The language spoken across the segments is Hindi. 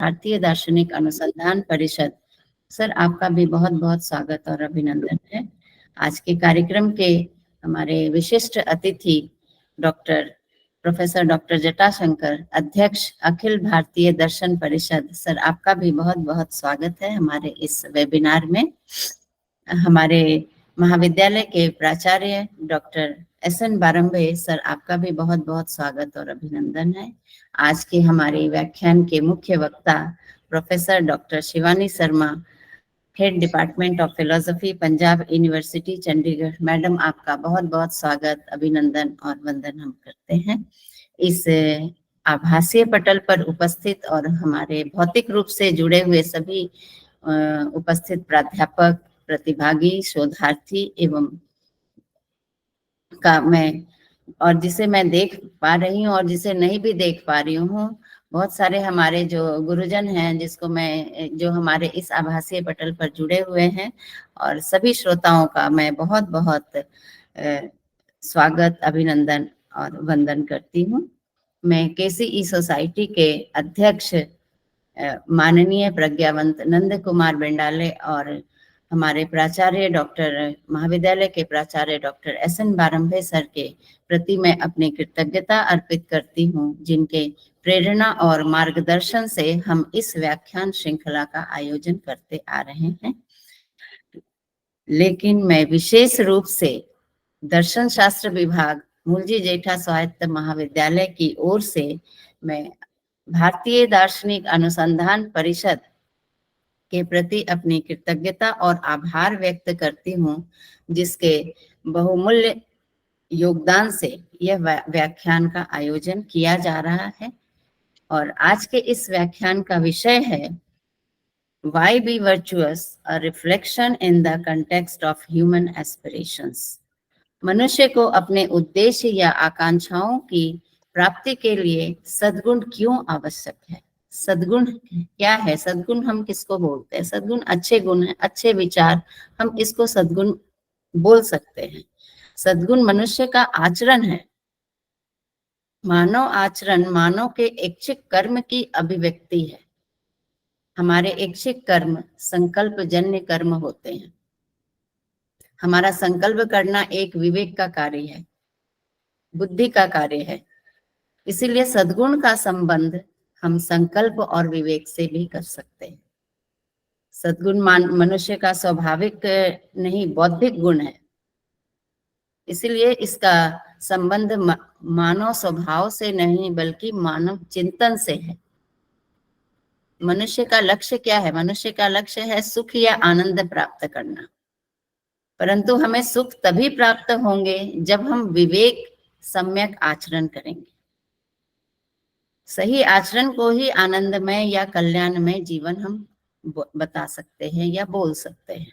भारतीय दार्शनिक अनुसंधान परिषद। सर, आपका भी बहुत बहुत स्वागत और अभिनंदन है। आज के कार्यक्रम के हमारे विशिष्ट अतिथि प्रोफेसर डॉक्टर जटाशंकर, अध्यक्ष अखिल भारतीय दर्शन परिषद। सर, आपका भी बहुत बहुत स्वागत है हमारे इस वेबिनार में। हमारे महाविद्यालय के प्राचार्य डॉक्टर SN बारंबे सर, आपका भी बहुत बहुत स्वागत और अभिनंदन है। आज के हमारे व्याख्यान के मुख्य वक्ता professor doctor Shivani Sharma, head department of philosophy, Punjab university Chandigarh. Madam, आपका बहुत बहुत स्वागत, अभिनंदन और वंदन हम करते हैं। इस आभासीय पटल पर उपस्थित और हमारे भौतिक रूप से जुड़े हुए सभी उपस्थित प्राध्यापक, प्रतिभागी, शोधार्थी एवं का मैं और जिसे मैं देख पा रही हूँ और जिसे नहीं भी देख पा रही हूँ, बहुत सारे हमारे जो गुरुजन हैं जो हमारे इस आभासीय पटल पर जुड़े हुए हैं, और सभी श्रोताओं का मैं बहुत बहुत स्वागत, अभिनंदन और वंदन करती हूँ। मैं KCE सोसाइटी के अध्यक्ष माननीय प्रज्ञावंत नंद कुमार बेंडाले और हमारे प्राचार्य महाविद्यालय के प्राचार्य डॉक्टर SN बारंबे सर के प्रति मैं अपनी कृतज्ञता अर्पित करती हूँ, जिनके प्रेरणा और मार्गदर्शन से हम इस व्याख्यान श्रृंखला का आयोजन करते आ रहे हैं। लेकिन मैं विशेष रूप से दर्शन शास्त्र विभाग, मूलजी जेठा स्वायत्त महाविद्यालय की ओर से मैं भारतीय दार्शनिक अनुसंधान परिषद के प्रति अपनी कृतज्ञता और आभार व्यक्त करती हूँ, जिसके बहुमूल्य योगदान से यह व्याख्यान का आयोजन किया जा रहा है। और आज के इस व्याख्यान का विषय है Why be virtuous? A reflection in the context of human aspirations. मनुष्य को अपने उद्देश्य या आकांक्षाओं की प्राप्ति के लिए सद्गुण क्यों आवश्यक है? सद्गुण क्या है? सद्गुण हम किसको बोलते हैं? सद्गुण अच्छे गुण है, अच्छे विचार, हम इसको सद्गुण बोल सकते हैं। सद्गुण मनुष्य का आचरण है। मानव आचरण मानव के ऐच्छिक कर्म की अभिव्यक्ति है। हमारे ऐच्छिक कर्म संकल्प जन्य कर्म होते हैं। हमारा संकल्प करना एक विवेक का कार्य है, बुद्धि का कार्य है। इसीलिए सद्गुण का संबंध हम संकल्प और विवेक से भी कर सकते हैं। सद्गुण मनुष्य का स्वाभाविक नहीं, बौद्धिक गुण है। इसीलिए इसका संबंध मानव स्वभाव से नहीं बल्कि मानव चिंतन से है। मनुष्य का लक्ष्य क्या है? मनुष्य का लक्ष्य है सुख या आनंद प्राप्त करना। परंतु हमें सुख तभी प्राप्त होंगे जब हम विवेक सम्यक आचरण करेंगे। सही आचरण को ही आनंदमय या कल्याणमय जीवन हम बता सकते हैं या बोल सकते हैं।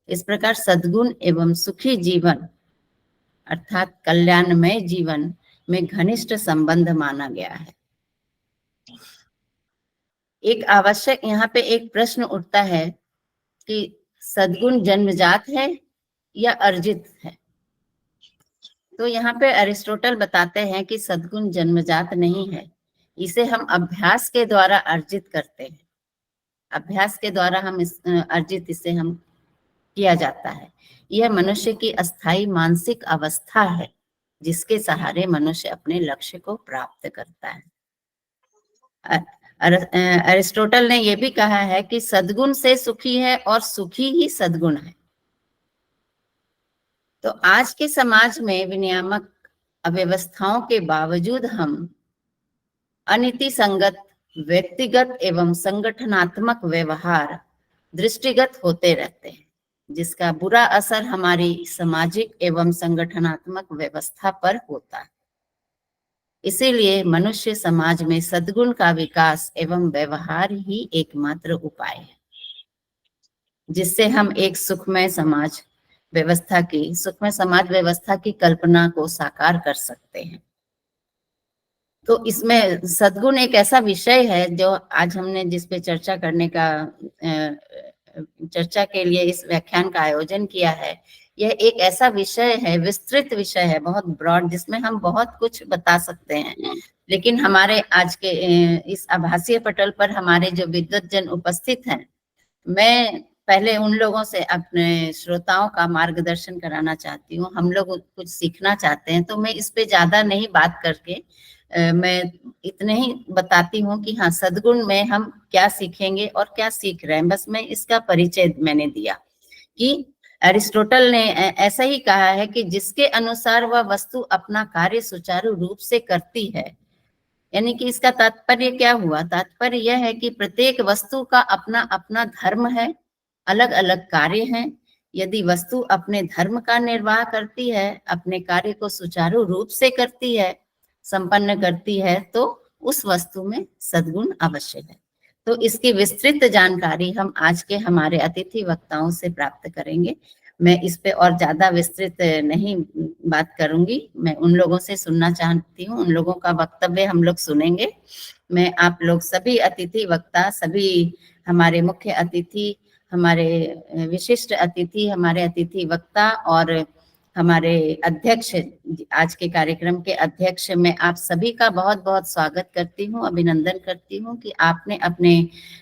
इस प्रकार सद्गुण एवं सुखी जीवन अर्थात कल्याणमय जीवन में घनिष्ठ संबंध माना गया है। एक आवश्यक यहाँ पे एक प्रश्न उठता है कि सद्गुण जन्मजात है या अर्जित है? तो यहाँ पे अरिस्टोटल बताते हैं कि सद्गुण जन्मजात नहीं है, इसे हम अभ्यास के द्वारा अर्जित करते हैं। अभ्यास के द्वारा हम इसे हम किया जाता है। यह मनुष्य की अस्थायी मानसिक अवस्था है, जिसके सहारे मनुष्य अपने लक्ष्य को प्राप्त करता है। अरिस्टोटल ने यह भी कहा है कि सद्गुण से सुखी है और सुखी ही सद्गुण है। तो आज के समाज में विनियामक अव्यवस्थाओं के बावजूद हम अनीति संगत व्यक्तिगत एवं संगठनात्मक व्यवहार दृष्टिगत होते रहते हैं, जिसका बुरा असर हमारी सामाजिक एवं संगठनात्मक व्यवस्था पर होता है। इसीलिए मनुष्य समाज में सद्गुण का विकास एवं व्यवहार ही एकमात्र उपाय है, जिससे हम एक सुखमय समाज व्यवस्था की कल्पना को साकार कर सकते हैं। तो इसमें सद्गुण एक ऐसा विषय है जो आज हमने जिस पे चर्चा के लिए इस व्याख्यान का आयोजन किया है। यह एक ऐसा विषय है, विस्तृत विषय है, बहुत ब्रॉड, जिसमें हम बहुत कुछ बता सकते हैं। लेकिन हमारे आज के इस आभासीय पटल पर हमारे जो विद्वत जन उपस्थित हैं, मैं पहले उन लोगों से अपने श्रोताओं का मार्गदर्शन कराना चाहती हूँ। हम लोग कुछ सीखना चाहते हैं, तो मैं इस पे ज्यादा नहीं बात करके मैं इतने ही बताती हूँ कि हाँ, सद्गुण में हम क्या सीखेंगे और क्या सीख रहे हैं। बस मैं इसका परिचय मैंने दिया कि अरिस्टोटल ने ऐसा ही कहा है कि जिसके अनुसार वह वस्तु अपना कार्य सुचारू रूप से करती है, यानी कि इसका तात्पर्य क्या हुआ? तात्पर्य यह है कि प्रत्येक वस्तु का अपना अपना धर्म है, अलग अलग कार्य हैं। यदि वस्तु अपने धर्म का निर्वाह करती है, अपने कार्य को सुचारू रूप से करती है, संपन्न करती है, तो उस वस्तु में सद्गुण अवश्य है। तो इसकी विस्तृत जानकारी हम आज के हमारे अतिथि वक्ताओं से प्राप्त करेंगे। मैं इस पे और ज्यादा विस्तृत नहीं बात करूंगी, मैं उन लोगों से सुनना चाहती हूँ, उन लोगों का वक्तव्य हम लोग सुनेंगे। मैं आप लोग सभी अतिथि वक्ता, सभी हमारे मुख्य अतिथि, हमारे विशिष्ट अतिथि, हमारे अतिथि वक्ता और हमारे अध्यक्ष, आज के कार्यक्रम के अध्यक्ष, मैं आप सभी का बहुत बहुत स्वागत करती हूँ, अभिनंदन करती हूँ कि आपने अपने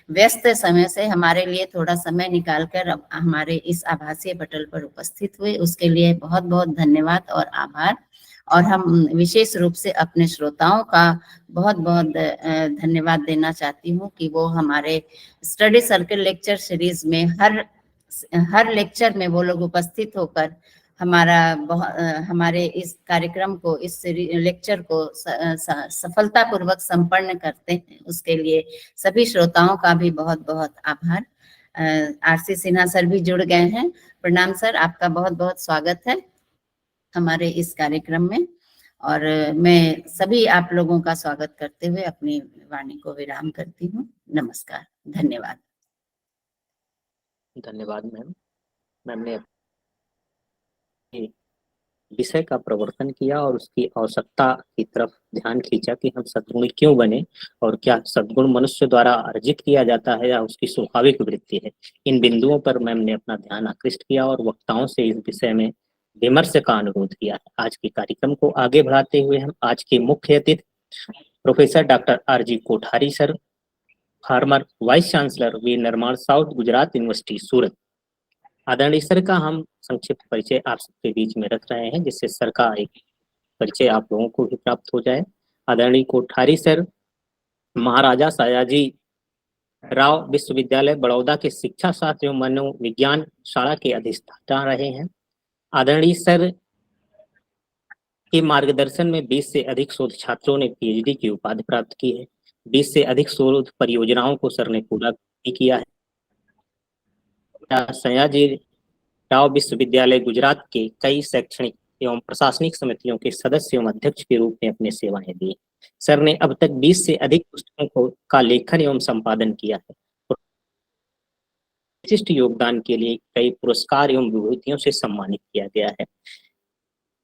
व्यस्त समय से हमारे लिए थोड़ा समय निकालकर हमारे इस आभासीय पटल पर उपस्थित हुए। उसके लिए बहुत बहुत धन्यवाद और आभार। और हम विशेष रूप से अपने श्रोताओं का बहुत बहुत धन्यवाद देना चाहती हूँ कि वो हमारे स्टडी सर्कल लेक्चर सीरीज में हर लेक्चर में वो लोग उपस्थित होकर हमारे इस कार्यक्रम को, इस लेक्चर को सफलता पूर्वक संपन्न करते हैं। उसके लिए सभी श्रोताओं का भी बहुत बहुत आभार। आरसी सिन्हा सर भी जुड़ गए हैं। प्रणाम सर, आपका बहुत बहुत स्वागत है हमारे इस कार्यक्रम में। और मैं सभी आप लोगों का स्वागत करते हुए अपनी वाणी को विराम करती हूँ। नमस्कार, धन्यवाद। धन्यवाद मैम। मैम ने विषय का प्रवर्तन किया और उसकी आवश्यकता की तरफ ध्यान खींचा कि हम सद्गुणी क्यों बने और क्या सद्गुण मनुष्य द्वारा अर्जित किया जाता है या उसकी स्वाभाविक वृत्ति है। इन बिंदुओं पर मैम ने अपना ध्यान आकृष्ट किया और वक्ताओं से इस विषय में विमर्श का अनुरोध किया है। आज के कार्यक्रम को आगे बढ़ाते हुए हम आज के मुख्य अतिथि professor doctor R G. Kothari sir, former vice chancellor Veer Nirman south Gujarat university सूरत, आदरणीय सर का हम संक्षिप्त परिचय आप सबके बीच में रख रहे हैं, जिससे सर का एक परिचय आप लोगों को भी प्राप्त हो जाए। आदरणीय कोठारी सर महाराजा सयाजी राव विश्वविद्यालय बड़ौदा के शिक्षा शास्त्र एवं मनोविज्ञान शाला के अधिष्ठाता रहे हैं। आदरणीय सर के मार्गदर्शन में 20 से अधिक शोध छात्रों ने पीएचडी की उपाधि प्राप्त की है। 20 से अधिक शोध परियोजनाओं को सर ने पूरा किया है। सयाजी राव विश्वविद्यालय गुजरात के कई शैक्षणिक एवं प्रशासनिक समितियों के सदस्य एवं अध्यक्ष के रूप में अपनी सेवाएं दी। सर ने अब तक 20 से अधिक पुस्तकों का लेखन एवं संपादन किया है। विशिष्ट योगदान के लिए कई पुरस्कार एवं विभूतियों से सम्मानित किया गया है,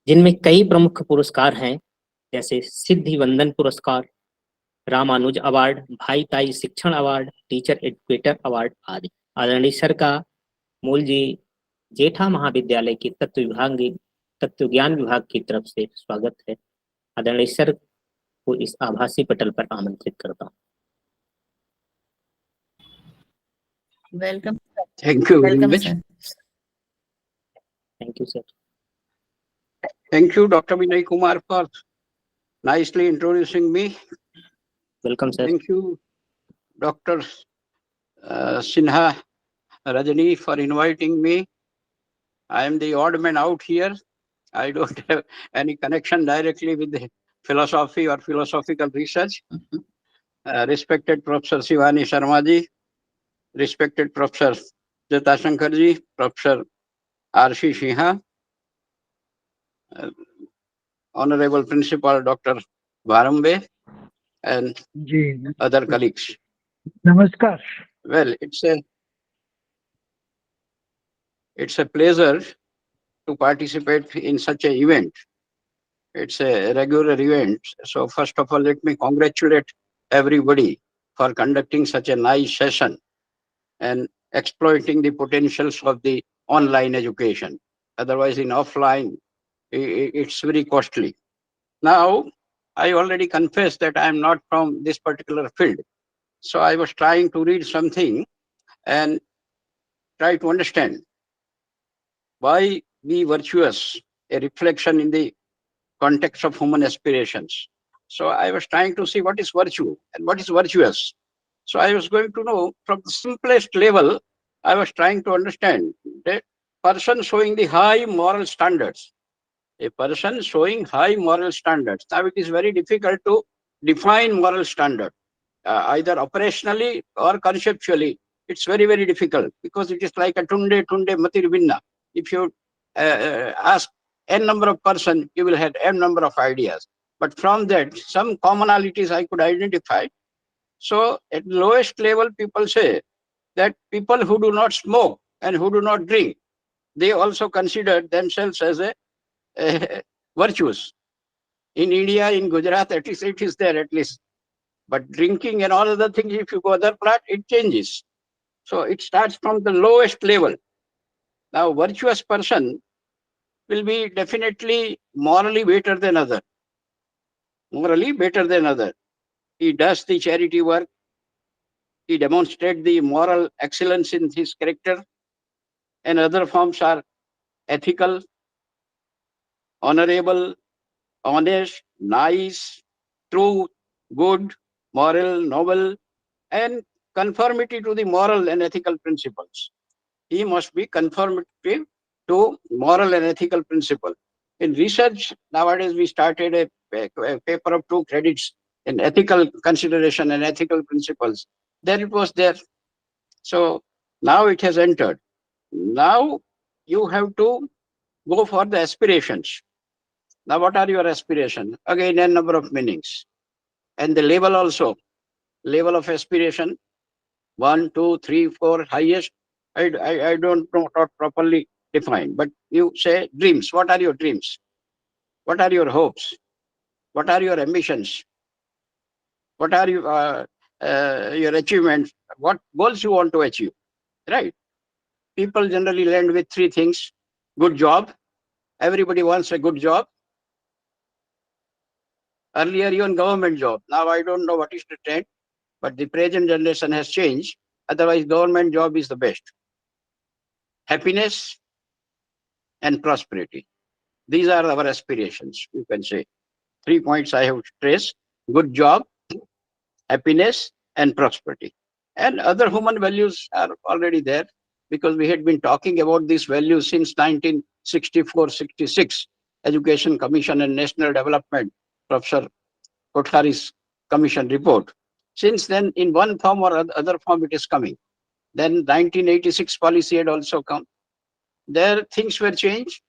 जिनमें कई प्रमुख पुरस्कार हैं, जैसे सिद्धि वंदन पुरस्कार, रामानुज अवार्ड, भाई ताई शिक्षण अवार्ड, टीचर एजुकेटर अवार्ड आदि। आदरणीय सर का मूल जी जेठा महाविद्यालय के तत्व ज्ञान विभाग की तरफ से स्वागत है। आदरणीय सर को इस आभासी पटल पर आमंत्रित करता हूँ। Welcome. Thank you very welcome much. Sir. Thank you sir. Thank you, Dr. Vinay Kumar, for nicely introducing me. Welcome sir. Thank you, Dr. Sinha Rajani, for inviting me. I am the odd man out here. I don't have any connection directly with the philosophy or philosophical research. Respected Professor Shivani Sharma ji, respected Professor Jatashankar ji, Professor R.C. Sinha, Honorable Principal Dr. Varambe, and other colleagues. Namaskar. Well, it's a pleasure to participate in such an event. It's a regular event. So first of all, let me congratulate everybody for conducting such a nice session and exploiting the potentials of the online education. Otherwise, in offline, it's very costly. Now, I already confessed that I am not from this particular field. So I was trying to read something and try to understand why be virtuous, a reflection in the context of human aspirations. So I was trying to see what is virtue and what is virtuous. So I was going to know from the simplest level, I was trying to understand that person showing the high moral standards, a person showing high moral standards. Now it is very difficult to define moral standard, either operationally or conceptually. It's very, very difficult because it is like a tunde matir vinna. If you ask n number of person, you will have n number of ideas. But from that, some commonalities I could identify. So at lowest level, people say that people who do not smoke and who do not drink, they also consider themselves as a virtuous. In India, in Gujarat, at least it is there at least. But drinking and all other things, if you go other part, it changes. So it starts from the lowest level. Now, virtuous person will be definitely morally better than other. Morally better than other. He does the charity work. He demonstrates the moral excellence in his character. And other forms are ethical, honorable, honest, nice, true, good, moral, noble, and conformity to the moral and ethical principles. He must be conformative to moral and ethical principle. In research, nowadays we started a paper of 2 credits in ethical consideration and ethical principles. There it was there. So now it has entered. Now you have to go for the aspirations. Now what are your aspirations? Again, a number of meanings. And the level also. Level of aspiration, 1, 2, 3, 4, highest. I don't know, not properly defined, but you say dreams. What are your dreams? What are your hopes? What are your ambitions? What are your achievements? What goals you want to achieve, right? People generally land with 3 things. Good job. Everybody wants a good job. Earlier, even government job. Now, I don't know what is the trend, but the present generation has changed. Otherwise, government job is the best. Happiness and prosperity. These are our aspirations, you can say. 3 points I have stressed: good job, happiness, and prosperity. And other human values are already there because we had been talking about these values since 1964-66, Education Commission and National Development, Professor Kothari's commission report. Since then, in one form or other form, it is coming. Then 1986 policy had also come. There things were changed.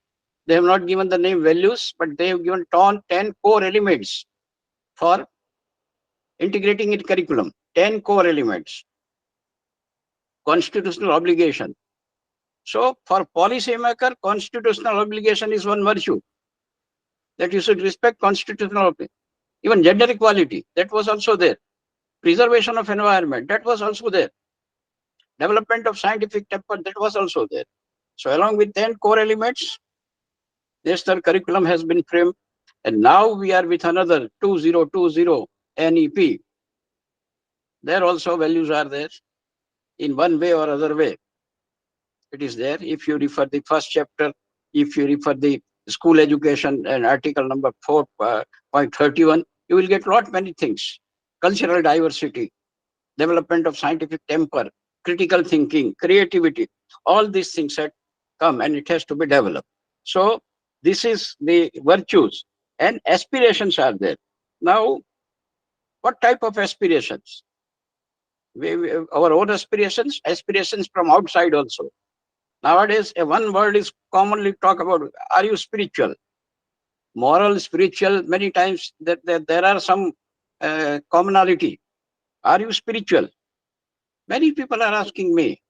They have not given the name values, but they have given 10 core elements for integrating in curriculum. 10 core elements. Constitutional obligation. So for policymaker, constitutional obligation is one virtue, that you should respect constitutional obligation. Even gender equality, that was also there. Preservation of environment, that was also there. Development of scientific temper, that was also there. So along with 10 core elements, national curriculum has been framed. And now we are with another 2020 NEP. There also values are there in one way or other way. It is there. If you refer the first chapter, if you refer the school education and article number 4.31, you will get many things. Cultural diversity, development of scientific temper, critical thinking, creativity, all these things had come and it has to be developed. So this is the virtues, and aspirations are there. Now, what type of aspirations? Our own aspirations from outside also. Nowadays, one word is commonly talked about: are you spiritual? Moral, spiritual, many times there are some commonality. Are you spiritual? Many people are asking me.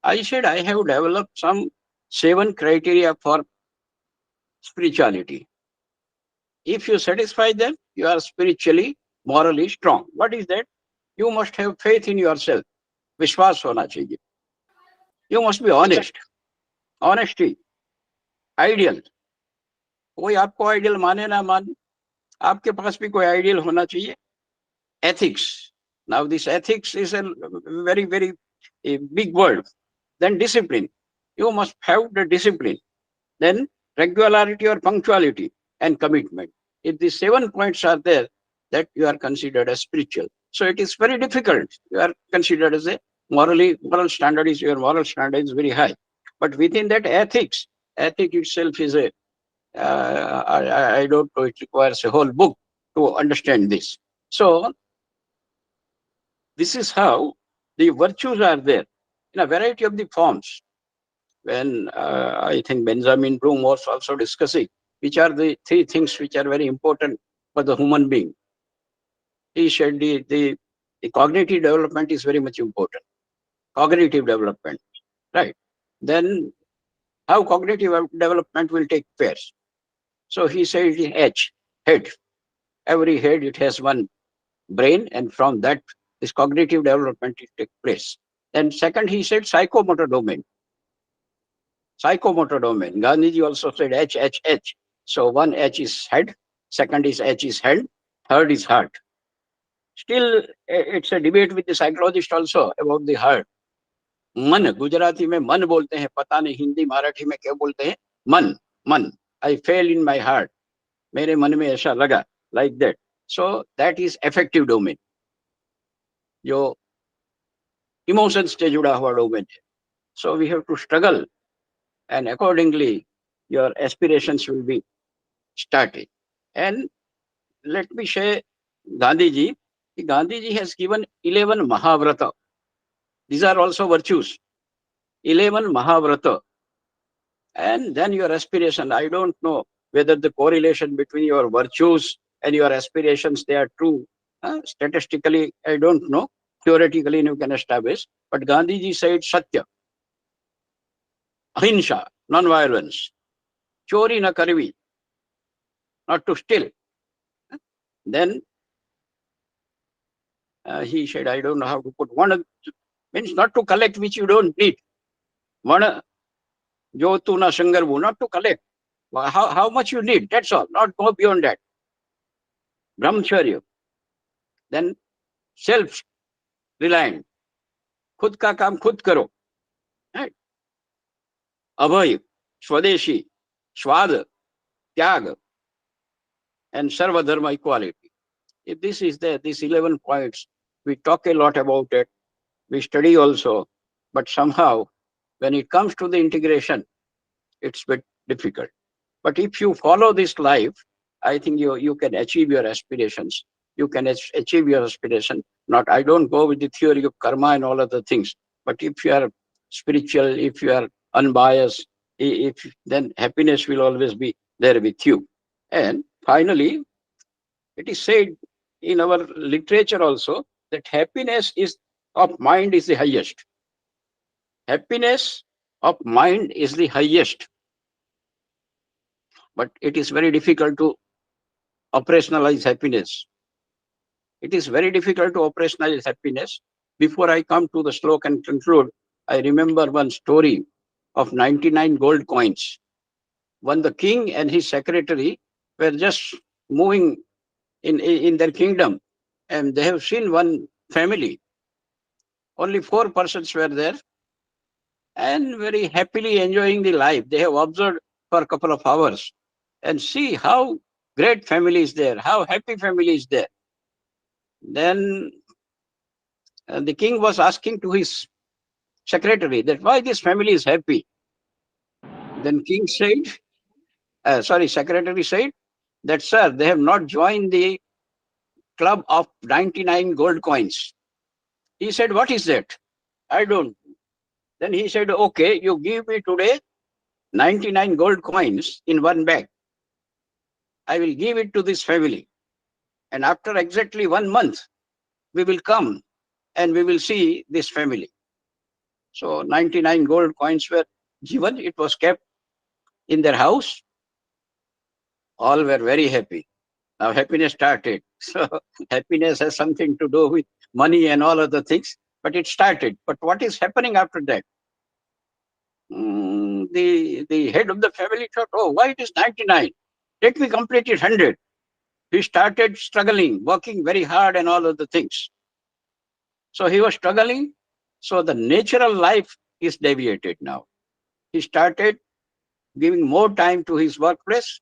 I said I have developed some 7 criteria for spirituality. If you satisfy them, you are spiritually, morally strong. What is that? You must have faith in yourself. Vishwas hona chahiye. You must be honest. Honesty. Ideal, कोई आपको आइडियल माने ना माने, आपके पास भी कोई आइडियल होना चाहिए. Ethics. Now this ethics is a very, very a big word. Then discipline. You must have the discipline. Then regularity or punctuality and commitment. If these 7 points are there, that you are considered as spiritual. So it is very difficult. You are considered as a moral standard is, your moral standard is very high. But within that ethics itself is a, I don't know, it requires a whole book to understand this. So this is how the virtues are there in a variety of the forms. When I think Benjamin Bloom was also discussing which are the 3 things which are very important for the human being. He said the cognitive development is very much important. Cognitive development, right? Then how cognitive development will take place. So he said H, head. Every head, it has one brain, and from that, this cognitive development will take place. Then second, he said psychomotor domain. Psychomotor domain. Gandhiji also said H, H, H. So one H is head, second is H is hand, third is heart. Still, it's a debate with the psychologist also about the heart. मन, गुजराती में मन बोलते हैं, पता नहीं हिंदी मराठी में क्या बोलते हैं. मन, मन. I feel in my heart. मेरे मन में ऐसा लगा, like that. So that is affective domain. जो emotions से जुड़ा हुआ domain है. So we have to struggle, and accordingly your aspirations will be started. And let me say Gandhiji has given 11 Mahavrata. These are also virtues. 11 Mahavrata. And then your aspiration, I don't know whether the correlation between your virtues and your aspirations, they are true. Statistically, I don't know. Theoretically, you can establish. But Gandhiji said Satya, Ahimsa, non-violence, Chori na karvi, not to steal. Then he said, I don't know how to put one, means not to collect which you don't need. One, jo tu na sangarvu, not to collect. How much you need, that's all, not go beyond that. Brahmacharya. Then self-reliant. खुद का काम खुद करो. Right? अभय, स्वदेशी, स्वाद, त्याग, and sarva dharma equality. If this is there, these 11 points, we talk a lot about it, we study also, but somehow when it comes to the integration, it's a bit difficult. But if you follow this life, I think you can achieve your aspirations. You can achieve your aspiration. Not, I don't go with the theory of karma and all other things, but if you are spiritual, if you are unbiased, then happiness will always be there with you. And finally, it is said in our literature also that happiness of mind is the highest. Happiness of mind is the highest. But it is very difficult to operationalize happiness. It is very difficult to operationalize happiness. Before I come to the sloka and conclude, I remember one story of 99 gold coins. When the king and his secretary were just moving in their kingdom, and they have seen one family. Only 4 persons were there, and very happily enjoying the life. They have observed for a couple of hours, and see how great family is there, how happy family is there. Then the king was asking to his secretary that why this family is happy. Then king said, secretary said that, sir, they have not joined the club of 99 gold coins. He said, what is that? I don't. Then he said, okay, you give me today 99 gold coins in one bag. I will give it to this family. And after exactly 1 month, we will come and we will see this family. So 99 gold coins were given. It was kept in their house. All were very happy. Now happiness started. So happiness has something to do with money and all other things, but it started. But what is happening after that? the head of the family thought, oh, why it is 99? Let me complete it 100. He started struggling, working very hard and all of the things. So he was struggling. So the natural life is deviated now. He started giving more time to his workplace.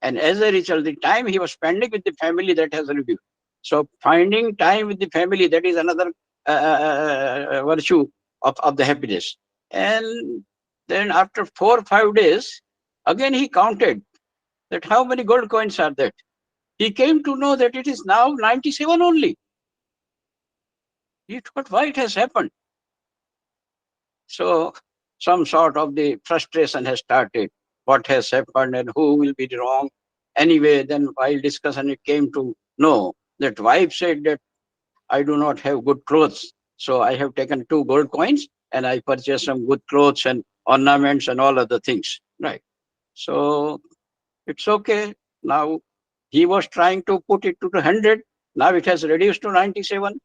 And as a result, the time he was spending with the family, that has reduced. So finding time with the family, that is another virtue of the happiness. And then after 4 or 5 days, again he counted that how many gold coins are there. He came to know that it is now 97 only. He thought, why it has happened? So some sort of the frustration has started. What has happened and who will be wrong? Anyway, then while discussion, it came to know that wife said that I do not have good clothes. So I have taken 2 gold coins and I purchased some good clothes and ornaments and all other things. Right. So it's okay. Now he was trying to put it to 100. Now it has reduced to 97.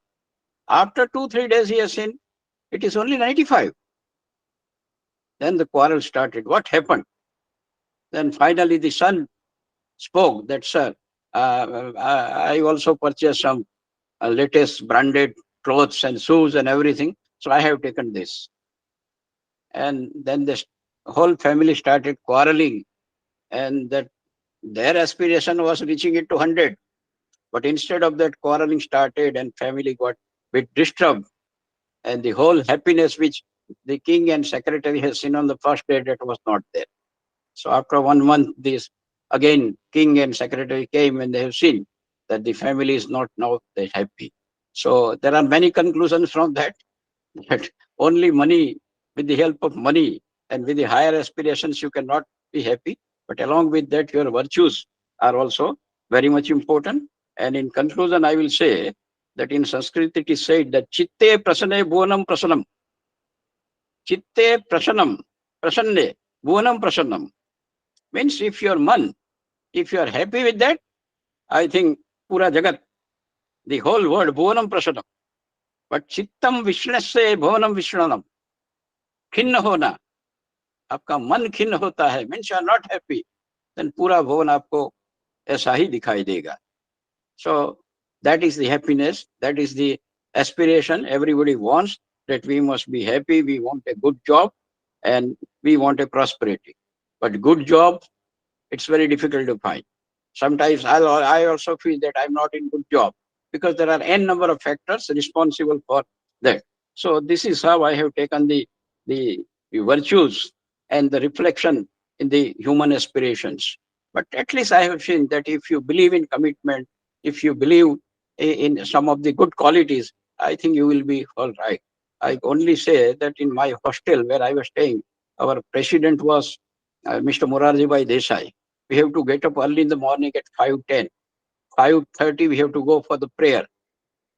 After 2-3 days, he has seen it is only 95. Then the quarrel started. What happened? Then finally the son spoke that, sir, I also purchased some latest branded clothes and shoes and everything. So I have taken this. And then the whole family started quarreling, and that their aspiration was reaching it to 100. But instead of that, quarreling started and family got a bit disturbed. And the whole happiness which the king and secretary has seen on the first day, that was not there. So after 1 month, this again king and secretary came and they have seen that the family is not now that happy. So there are many conclusions from that, that only money, with the help of money and with the higher aspirations, you cannot be happy. But along with that, your virtues are also very much important. And in conclusion, I will say that in Sanskrit it is said that chitte prasane bhuvanam prasanam. Chitte prasanne bhuvanam prasanam. Means if your man, if you are happy with that, I think pura jagat, the whole world, bhuvanam prasanam. But chittam vishnasya bhuvanam vishwanam. खिन्न होना, आपका मन खिन्न होता है, means you are not happy, then पूरा भवन आपको ऐसा ही दिखाई देगा. So that is the happiness, that is the aspiration. Everybody wants that we must be happy, we want a good job and we want a prosperity. But good job, it's very difficult to find. Sometimes I also feel that I'm not in good job because there are n number of factors responsible for that. So this is how I have taken the virtues and the reflection in the human aspirations. But at least I have seen that if you believe in commitment, if you believe in some of the good qualities, I think you will be all right. I only say that in my hostel where I was staying, our president was Mr. Morarji Bhai Desai. We have to get up early in the morning at 5:10. 5:30 we have to go for the prayer.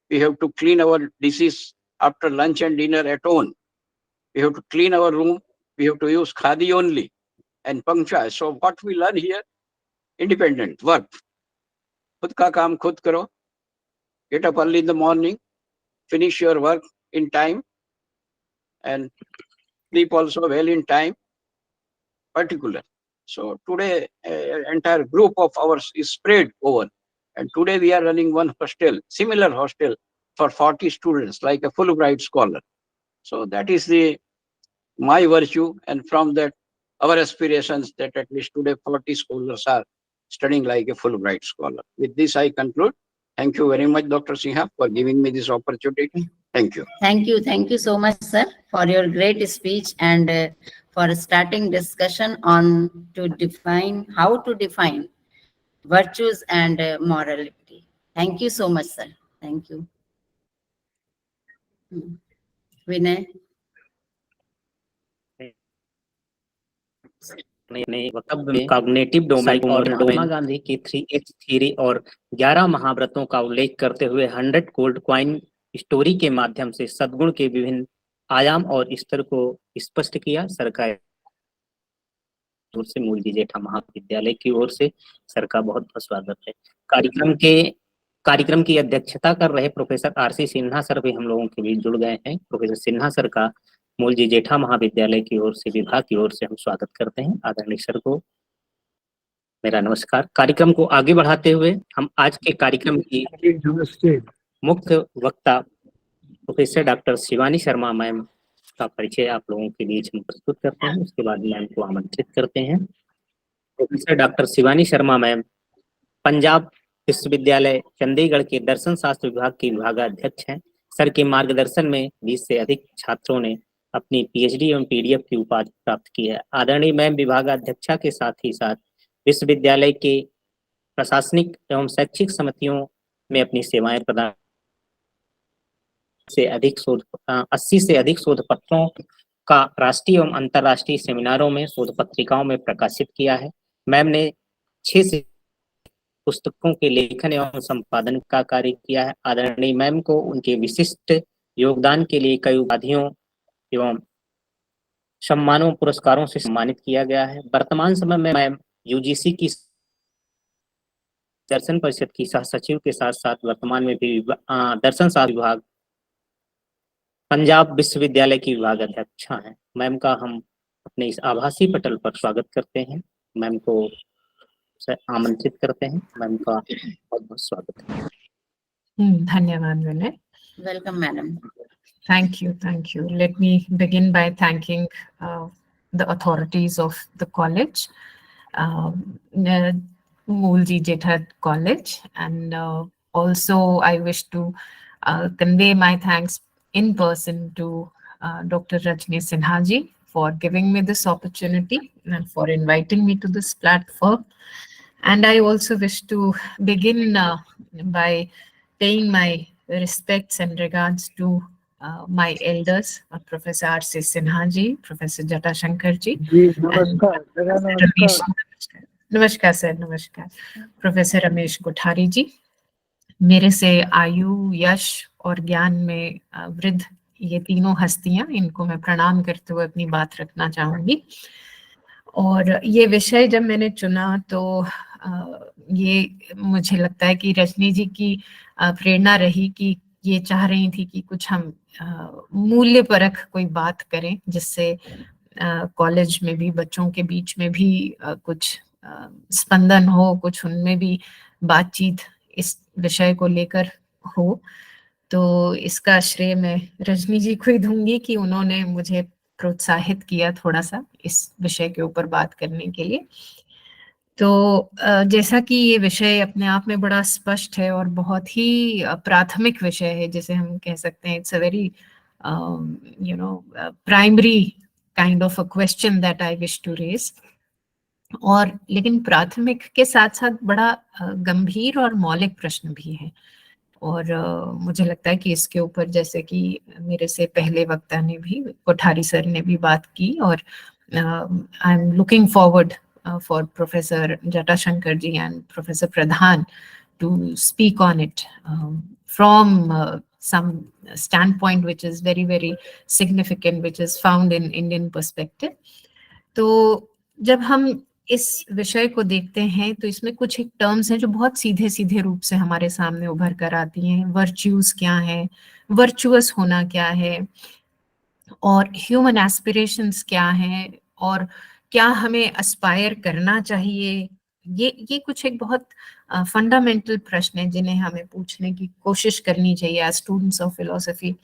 We have to clean our dishes after lunch and dinner at home. We have to clean our room. We have to use khadi only and punctual. So what we learn here, independent work. Khud ka kaam khud karo. Get up early in the morning, finish your work in time, and sleep also well in time, particular. So today, entire group of ours is spread over. And today we are running one hostel, similar hostel for 40 students, like a Fulbright scholar. So that is my virtue. And from that, our aspirations that at least today 40 scholars are studying like a Fulbright scholar. With this, I conclude. Thank you very much, Dr. Sinha, for giving me this opportunity. Thank you. Thank you so much, sir, for your great speech and for starting discussion on how to define virtues and morality. Thank you so much, sir. Thank you. Vinay. अपने वक्तव्य में कॉग्निटिव डोमेन और महात्मा गांधी की 3H थ्योरी और 11 महाव्रतों का उल्लेख करते हुए 100 गोल्ड कॉइन स्टोरी के माध्यम से सद्गुण के विभिन्न आयाम और स्तर को स्पष्ट किया. सरकार ओर से मूलजी जेठा महाविद्यालय की ओर से सर का बहुत बहुत स्वागत है. कार्यक्रम की अध्यक्षता कर रहे प्रोफेसर RC सिन्हा सर भी हम लोगों के बीच जुड़ गए हैं. प्रोफेसर सिन्हा सर का मूलजी जेठा महाविद्यालय की ओर से, विभाग की ओर से हम स्वागत करते हैं। आदरणीय सर को मेरा नमस्कार। कार्यक्रम को आगे बढ़ाते हुए हम आज के कार्यक्रम की मुख्य वक्ता professor doctor Shivani Sharma ma'am का परिचय आप लोगों के बीच हम प्रस्तुत करते हैं। उसके बाद मैम को आमंत्रित करते हैं। Professor doctor Shivani Sharma ma'am Punjab विश्वविद्यालय चंडीगढ़ के दर्शन शास्त्र विभाग की विभागाध्यक्ष हैं। सर के मार्गदर्शन में 20 से अधिक छात्रों ने अपनी पीएचडी एवं पीडीएफ की उपाधि प्राप्त की है। आदरणीय मैम विभागाध्यक्षा के साथ ही साथ विश्वविद्यालय के प्रशासनिक एवं शैक्षिक समितियों में अपनी सेवाएं प्रदान से अधिक 80 से अधिक शोध पत्रों का राष्ट्रीय एवं अंतर्राष्ट्रीय सेमिनारों में शोध पत्रिकाओं में प्रकाशित किया है। मैम ने 6 से पुस्तकों के लेखन एवं संपादन का कार्य किया है। आदरणीय मैम को उनके विशिष्ट योगदान के लिए कई उपाधियों एवं सम्मानों पुरस्कारों से सम्मानित किया गया है। वर्तमान समय में मैम यूजीसी की दर्शन परिषद की सह सचिव के साथ साथ वर्तमान में भी दर्शन शास्त्र विभाग पंजाब विश्वविद्यालय की विभाग अध्यक्षा हैं। मैम का हम अपने इस आभासी पटल पर स्वागत करते हैं। मैम को आमंत्रित करते हैं। मैम का बहुत बहुत स्वागत है। धन्यवाद विनय। Welcome, madam. Thank you. Let me begin by thanking the authorities of the college, Moolji Jetha College, and also I wish to convey my thanks in person to Dr. Rajni Sinha ji for giving me this opportunity and for inviting me to this platform. And I also wish to begin by paying my respects and regards to my elders, Professor R.C. Sinha ji, Professor Jata Shankar ji, नमस्कार सर, नमस्कार, प्रोफेसर रमेश कोठारी जी। मेरे से आयु, यश और ज्ञान में वृद्ध ये तीनों हस्तियां, इनको मैं प्रणाम करते हुए अपनी बात रखना चाहूंगी। और ये विषय जब मैंने चुना तो ये मुझे लगता है कि रजनी जी की प्रेरणा रही कि ये चाह रही थी कि कुछ हम मूल्य परख कोई बात करें, जिससे कॉलेज में भी बच्चों के बीच में भी कुछ स्पंदन हो, कुछ उनमें भी बातचीत इस विषय को लेकर हो। तो इसका श्रेय मैं रजनी जी को ही दूंगी कि उन्होंने मुझे प्रोत्साहित किया थोड़ा सा इस विषय के ऊपर बात करने के लिए। तो जैसा कि ये विषय अपने आप में बड़ा स्पष्ट है और बहुत ही प्राथमिक विषय है, जैसे हम कह सकते हैं, it's a very primary kind of a question that I wish to raise. और लेकिन प्राथमिक के साथ साथ बड़ा गंभीर और मौलिक प्रश्न भी है। और मुझे लगता है कि इसके ऊपर, जैसे कि मेरे से पहले वक्ता ने भी, कोठारी सर ने भी बात की, और I am looking forward for Professor Jata Shankar ji and Professor Pradhan to speak on it from some standpoint which is very, very significant, which is found in Indian perspective. तो जब हम इस विषय को देखते हैं तो इसमें कुछ एक टर्म्स हैं जो बहुत सीधे सीधे रूप से हमारे सामने उभर कर आती हैं। वर्च्यूज क्या है, वर्चुअस होना क्या है, और ह्यूमन एस्पिरेशंस क्या हैं, और क्या हमें एस्पायर करना चाहिए। ये कुछ एक बहुत फंडामेंटल प्रश्न है जिन्हें हमें पूछने की कोशिश करनी चाहिए एज स्टूडेंट्स ऑफ फिलोसफी।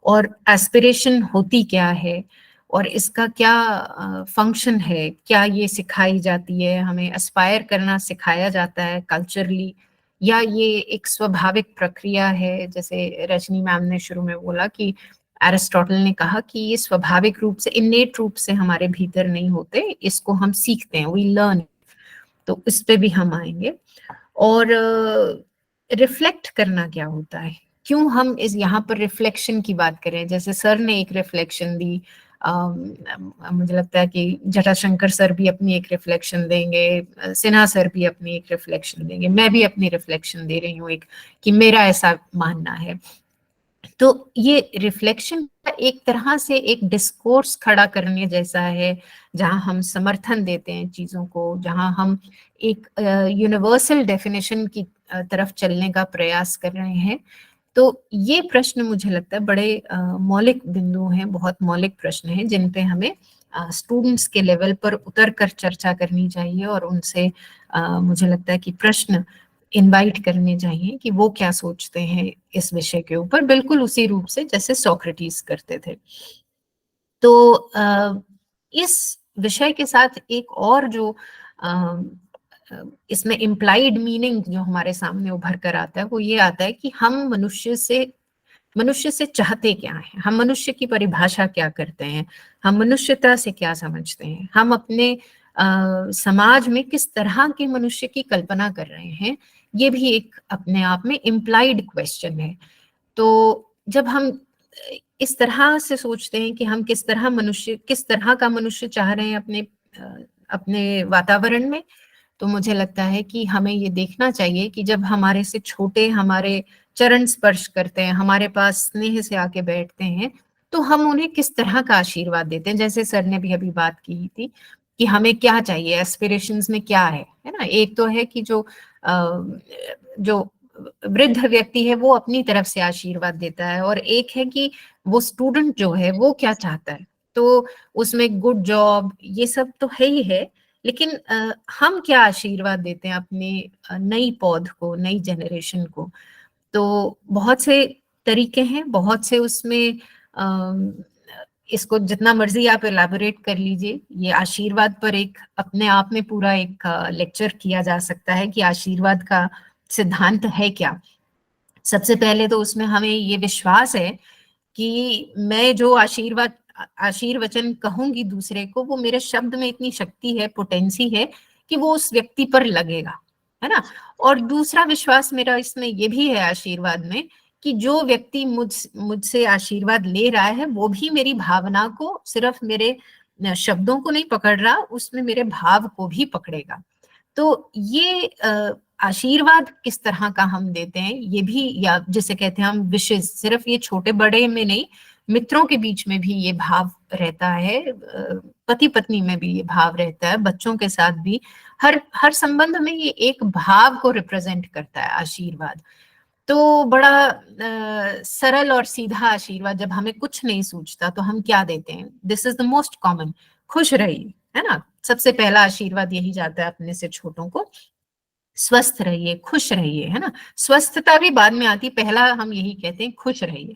और एस्पिरेशन होती क्या है, और इसका क्या फंक्शन है, क्या ये सिखाई जाती है, हमें एस्पायर करना सिखाया जाता है कल्चरली, या ये एक स्वाभाविक प्रक्रिया है। जैसे रजनी मैम ने शुरू में बोला कि एरिस्टोटल ने कहा कि ये स्वाभाविक रूप से, इनेट रूप से हमारे भीतर नहीं होते, इसको हम सीखते हैं, वी लर्न। तो इस पे भी हम आएंगे। और रिफ्लेक्ट करना क्या होता है, क्यों हम इस यहाँ पर रिफ्लेक्शन की बात करें। जैसे सर ने एक रिफ्लेक्शन दी, मुझे लगता है कि जटाशंकर सर भी अपनी एक रिफ्लेक्शन देंगे, सिन्हा सर भी अपनी एक रिफ्लेक्शन देंगे, मैं भी अपनी रिफ्लेक्शन दे रही हूँ एक, कि मेरा ऐसा मानना है। तो ये रिफ्लेक्शन का एक तरह से एक डिस्कोर्स खड़ा करने जैसा है, जहां हम समर्थन देते हैं चीजों को, जहां हम एक यूनिवर्सल डेफिनेशन की तरफ चलने का प्रयास कर रहे हैं तो ये प्रश्न मुझे लगता है बड़े मौलिक बिंदु हैं, बहुत मौलिक प्रश्न हैं जिन पे हमें स्टूडेंट्स के लेवल पर उतर कर चर्चा करनी चाहिए और उनसे मुझे लगता है कि प्रश्न इनवाइट करने चाहिए कि वो क्या सोचते हैं इस विषय के ऊपर, बिल्कुल उसी रूप से जैसे सोक्रेटिस करते थे। तो इस विषय के साथ एक और जो इसमें इम्प्लाइड मीनिंग जो हमारे सामने उभर कर आता है वो ये आता है कि हम मनुष्य से चाहते क्या हैं, हम मनुष्य की परिभाषा क्या करते हैं, हम मनुष्यता से क्या समझते हैं, हम अपने समाज में किस तरह के मनुष्य की कल्पना कर रहे हैं, ये भी एक अपने आप में इम्प्लाइड क्वेश्चन है। तो जब हम इस तरह से सोचते हैं कि हम किस तरह का मनुष्य चाह रहे हैं अपने वातावरण में, तो मुझे लगता है कि हमें ये देखना चाहिए कि जब हमारे से छोटे हमारे चरण स्पर्श करते हैं, हमारे पास स्नेह से आके बैठते हैं, तो हम उन्हें किस तरह का आशीर्वाद देते हैं। जैसे सर ने भी अभी बात की थी कि हमें क्या चाहिए, एस्पिरेशंस में क्या है ना। एक तो है कि जो वृद्ध व्यक्ति है वो अपनी तरफ से आशीर्वाद देता है, और एक है कि वो स्टूडेंट जो है वो क्या चाहता है। तो उसमें गुड जॉब ये सब तो है ही है, लेकिन हम क्या आशीर्वाद देते हैं अपने नई पौध को, नई जनरेशन को। तो बहुत से तरीके हैं, बहुत से उसमें इसको जितना मर्जी आप एलैबोरेट कर लीजिए। ये आशीर्वाद पर एक अपने आप में पूरा एक लेक्चर किया जा सकता है कि आशीर्वाद का सिद्धांत है क्या। सबसे पहले तो उसमें हमें ये विश्वास है कि मैं जो आशीर्वचन कहूंगी दूसरे को, वो मेरे शब्द में इतनी शक्ति है, पोटेंसी है कि वो उस व्यक्ति पर लगेगा, है ना। और दूसरा विश्वास मेरा इसमें ये भी है आशीर्वाद में कि जो व्यक्ति मुझसे आशीर्वाद ले रहा है वो भी मेरी भावना को, सिर्फ मेरे शब्दों को नहीं पकड़ रहा, उसमें मेरे भाव को भी पकड़ेगा। तो ये आशीर्वाद किस तरह का हम देते हैं ये भी, या जिसे कहते हैं हम विशेष, सिर्फ ये छोटे बड़े में नहीं, मित्रों के बीच में भी ये भाव रहता है, पति पत्नी में भी ये भाव रहता है, बच्चों के साथ भी, हर संबंध में ये एक भाव को रिप्रेजेंट करता है आशीर्वाद। तो बड़ा सरल और सीधा आशीर्वाद, जब हमें कुछ नहीं सूझता तो हम क्या देते हैं, this is the most common, खुश रहिए, है ना। सबसे पहला आशीर्वाद यही जाता है अपने से छोटों को, स्वस्थ रहिए, खुश रहिए, है ना। स्वस्थता भी बाद में आती, पहला हम यही कहते हैं खुश रहिए।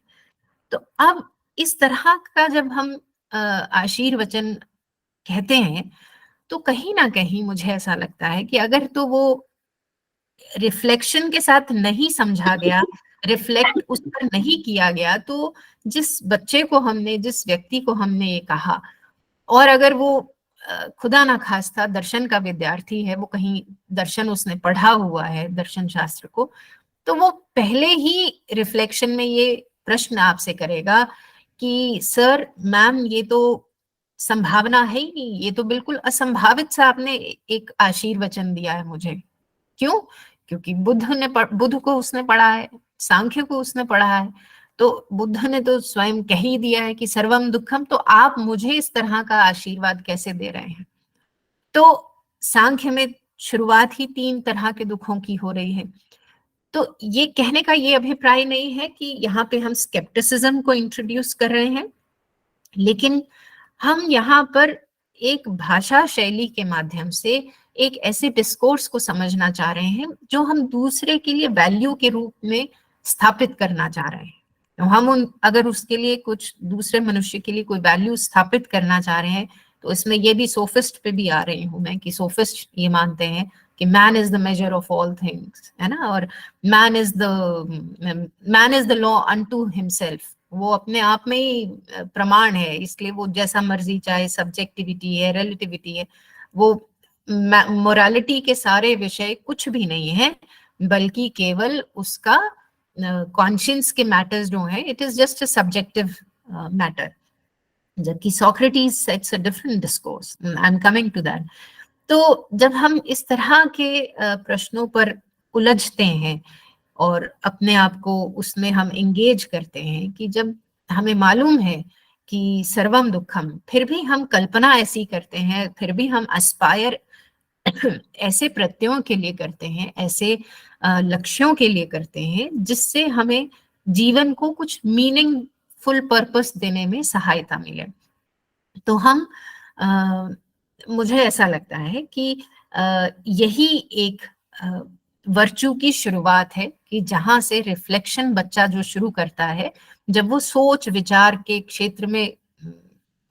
तो अब इस तरह का जब हम आशीर्वचन कहते हैं तो कहीं ना कहीं मुझे ऐसा लगता है कि अगर तो वो रिफ्लेक्शन के साथ नहीं समझा गया, रिफ्लेक्ट उस पर नहीं किया गया, तो जिस बच्चे को हमने, जिस व्यक्ति को हमने ये कहा, और अगर वो खुदा ना खास्ता दर्शन का विद्यार्थी है, वो कहीं दर्शन उसने पढ़ा हुआ है, दर्शन शास्त्र को, तो वो पहले ही रिफ्लेक्शन में ये प्रश्न आपसे करेगा कि सर मैम ये तो संभावना है ही नहीं, ये तो बिल्कुल असंभावित सा आपने एक आशीर्वचन दिया है मुझे। क्यों? क्योंकि बुद्ध को उसने पढ़ा है, सांख्य को उसने पढ़ा है, तो बुद्ध ने तो स्वयं कह ही दिया है कि सर्वम दुखम, तो आप मुझे इस तरह का आशीर्वाद कैसे दे रहे हैं। तो सांख्य में शुरुआत ही 3 तरह के दुखों की हो रही है। तो ये कहने का ये अभिप्राय नहीं है कि यहाँ पे हम स्केप्टिसिज्म को इंट्रोड्यूस कर रहे हैं, लेकिन हम यहाँ पर एक भाषा शैली के माध्यम से एक ऐसे डिस्कोर्स को समझना चाह रहे हैं जो हम दूसरे के लिए वैल्यू के रूप में स्थापित करना चाह रहे हैं। तो हम अगर उसके लिए कुछ दूसरे मनुष्य के लिए कोई वैल्यू स्थापित करना चाह रहे हैं, तो इसमें ये भी सोफिस्ट पे भी आ रही हूँ मैं कि सोफिस्ट ये मानते हैं कि man is the measure of all things, है ना, और man is the law unto himself, वो अपने आप में ही प्रमाण है, इसलिए वो जैसा मर्जी चाहे, सब्जेक्टिविटी है, रिलेटिविटी है, वो मोरालिटी के सारे विषय कुछ भी नहीं है, बल्कि केवल उसका कॉन्शियंस के मैटर्स जो है, it is just a subjective matter. जबकि Socrates sets a different discourse, I am coming to that. तो जब हम इस तरह के प्रश्नों पर उलझते हैं और अपने आप को उसमें हम एंगेज करते हैं कि जब हमें मालूम है कि सर्वम दुखम, फिर भी हम कल्पना ऐसी करते हैं, फिर भी हम एस्पायर ऐसे प्रत्ययों के लिए करते हैं, ऐसे लक्ष्यों के लिए करते हैं जिससे हमें जीवन को कुछ मीनिंगफुल पर्पस देने में सहायता मिले। तो हम मुझे ऐसा लगता है कि यही एक वर्चू की शुरुआत है कि जहां से रिफ्लेक्शन बच्चा जो शुरू करता है, जब वो सोच विचार के क्षेत्र में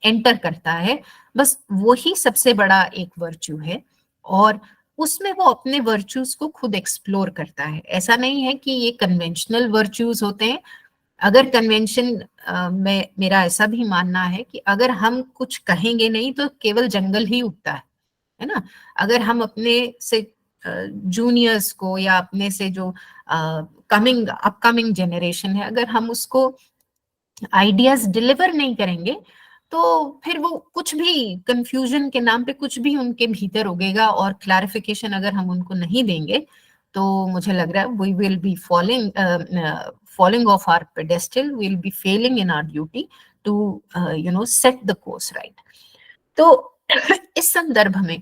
एंटर करता है, बस वही सबसे बड़ा एक वर्चू है। और उसमें वो अपने वर्चूज को खुद एक्सप्लोर करता है। ऐसा नहीं है कि ये कन्वेंशनल वर्चूज होते हैं। अगर कन्वेंशन में मेरा ऐसा भी मानना है कि अगर हम कुछ कहेंगे नहीं तो केवल जंगल ही उगता है ना। अगर हम अपने से जूनियर्स को या अपने से जो अपकमिंग जनरेशन है, अगर हम उसको आइडियाज डिलीवर नहीं करेंगे तो फिर वो कुछ भी कंफ्यूजन के नाम पे कुछ भी उनके भीतर उगेगा, और क्लैरिफिकेशन अगर हम उनको नहीं देंगे तो मुझे लग रहा है we will be falling off our pedestal, we'll be failing in our duty to set the course right. तो इस संदर्भ में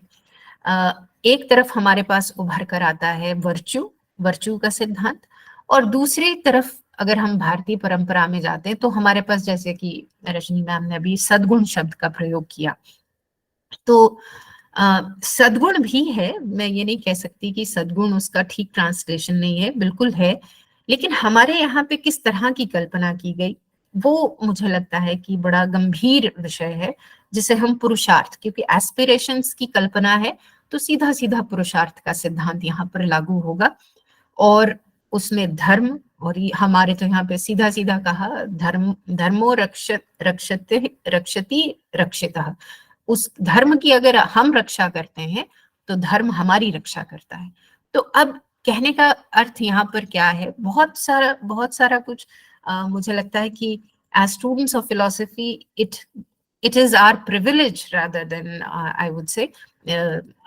एक तरफ हमारे पास उभर कर आता है वर्चू का सिद्धांत, और दूसरी तरफ अगर हम भारतीय परंपरा में जाते हैं तो हमारे पास, जैसे कि रजनी मैम ने अभी सद्गुण शब्द का प्रयोग किया, तो सद्गुण भी है। मैं ये नहीं कह सकती कि सद्गुण उसका ठीक ट्रांसलेशन नहीं है, बिल्कुल है, लेकिन हमारे यहाँ पे किस तरह की कल्पना की गई वो मुझे लगता है कि बड़ा गंभीर विषय है, जिसे हम पुरुषार्थ, क्योंकि एस्पिरेशंस की कल्पना है तो सीधा सीधा पुरुषार्थ का सिद्धांत यहाँ पर लागू होगा। और उसमें धर्म, और हमारे तो यहाँ पे सीधा सीधा कहा धर्मो रक्षति रक्षितः। उस धर्म की अगर हम रक्षा करते हैं तो धर्म हमारी रक्षा करता है। तो अब कहने का अर्थ यहाँ पर क्या है, बहुत सारा कुछ मुझे लगता है कि as students of philosophy it is our privilege rather than I would say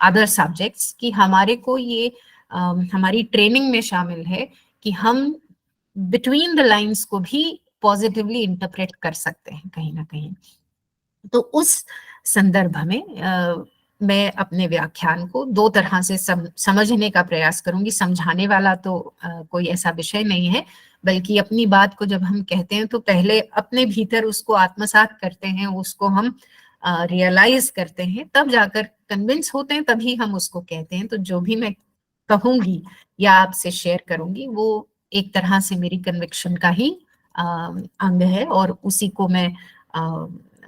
other subjects कि हमारे को ये हमारी ट्रेनिंग में शामिल है कि हम बिटवीन द लाइंस को भी पॉजिटिवली इंटरप्रेट कर सकते हैं कहीं ना कहीं। तो उस संदर्भ में मैं अपने व्याख्यान को दो तरह से समझने का प्रयास करूंगी। समझाने वाला तो कोई ऐसा विषय नहीं है, बल्कि अपनी बात को जब हम कहते हैं तो पहले अपने भीतर उसको आत्मसात करते हैं, उसको हम रियलाइज करते हैं, तब जाकर कन्विंस होते हैं, तभी हम उसको कहते हैं। तो जो भी मैं कहूंगी या आपसे शेयर करूंगी वो एक तरह से मेरी कन्विक्शन का ही अंग है, और उसी को मैं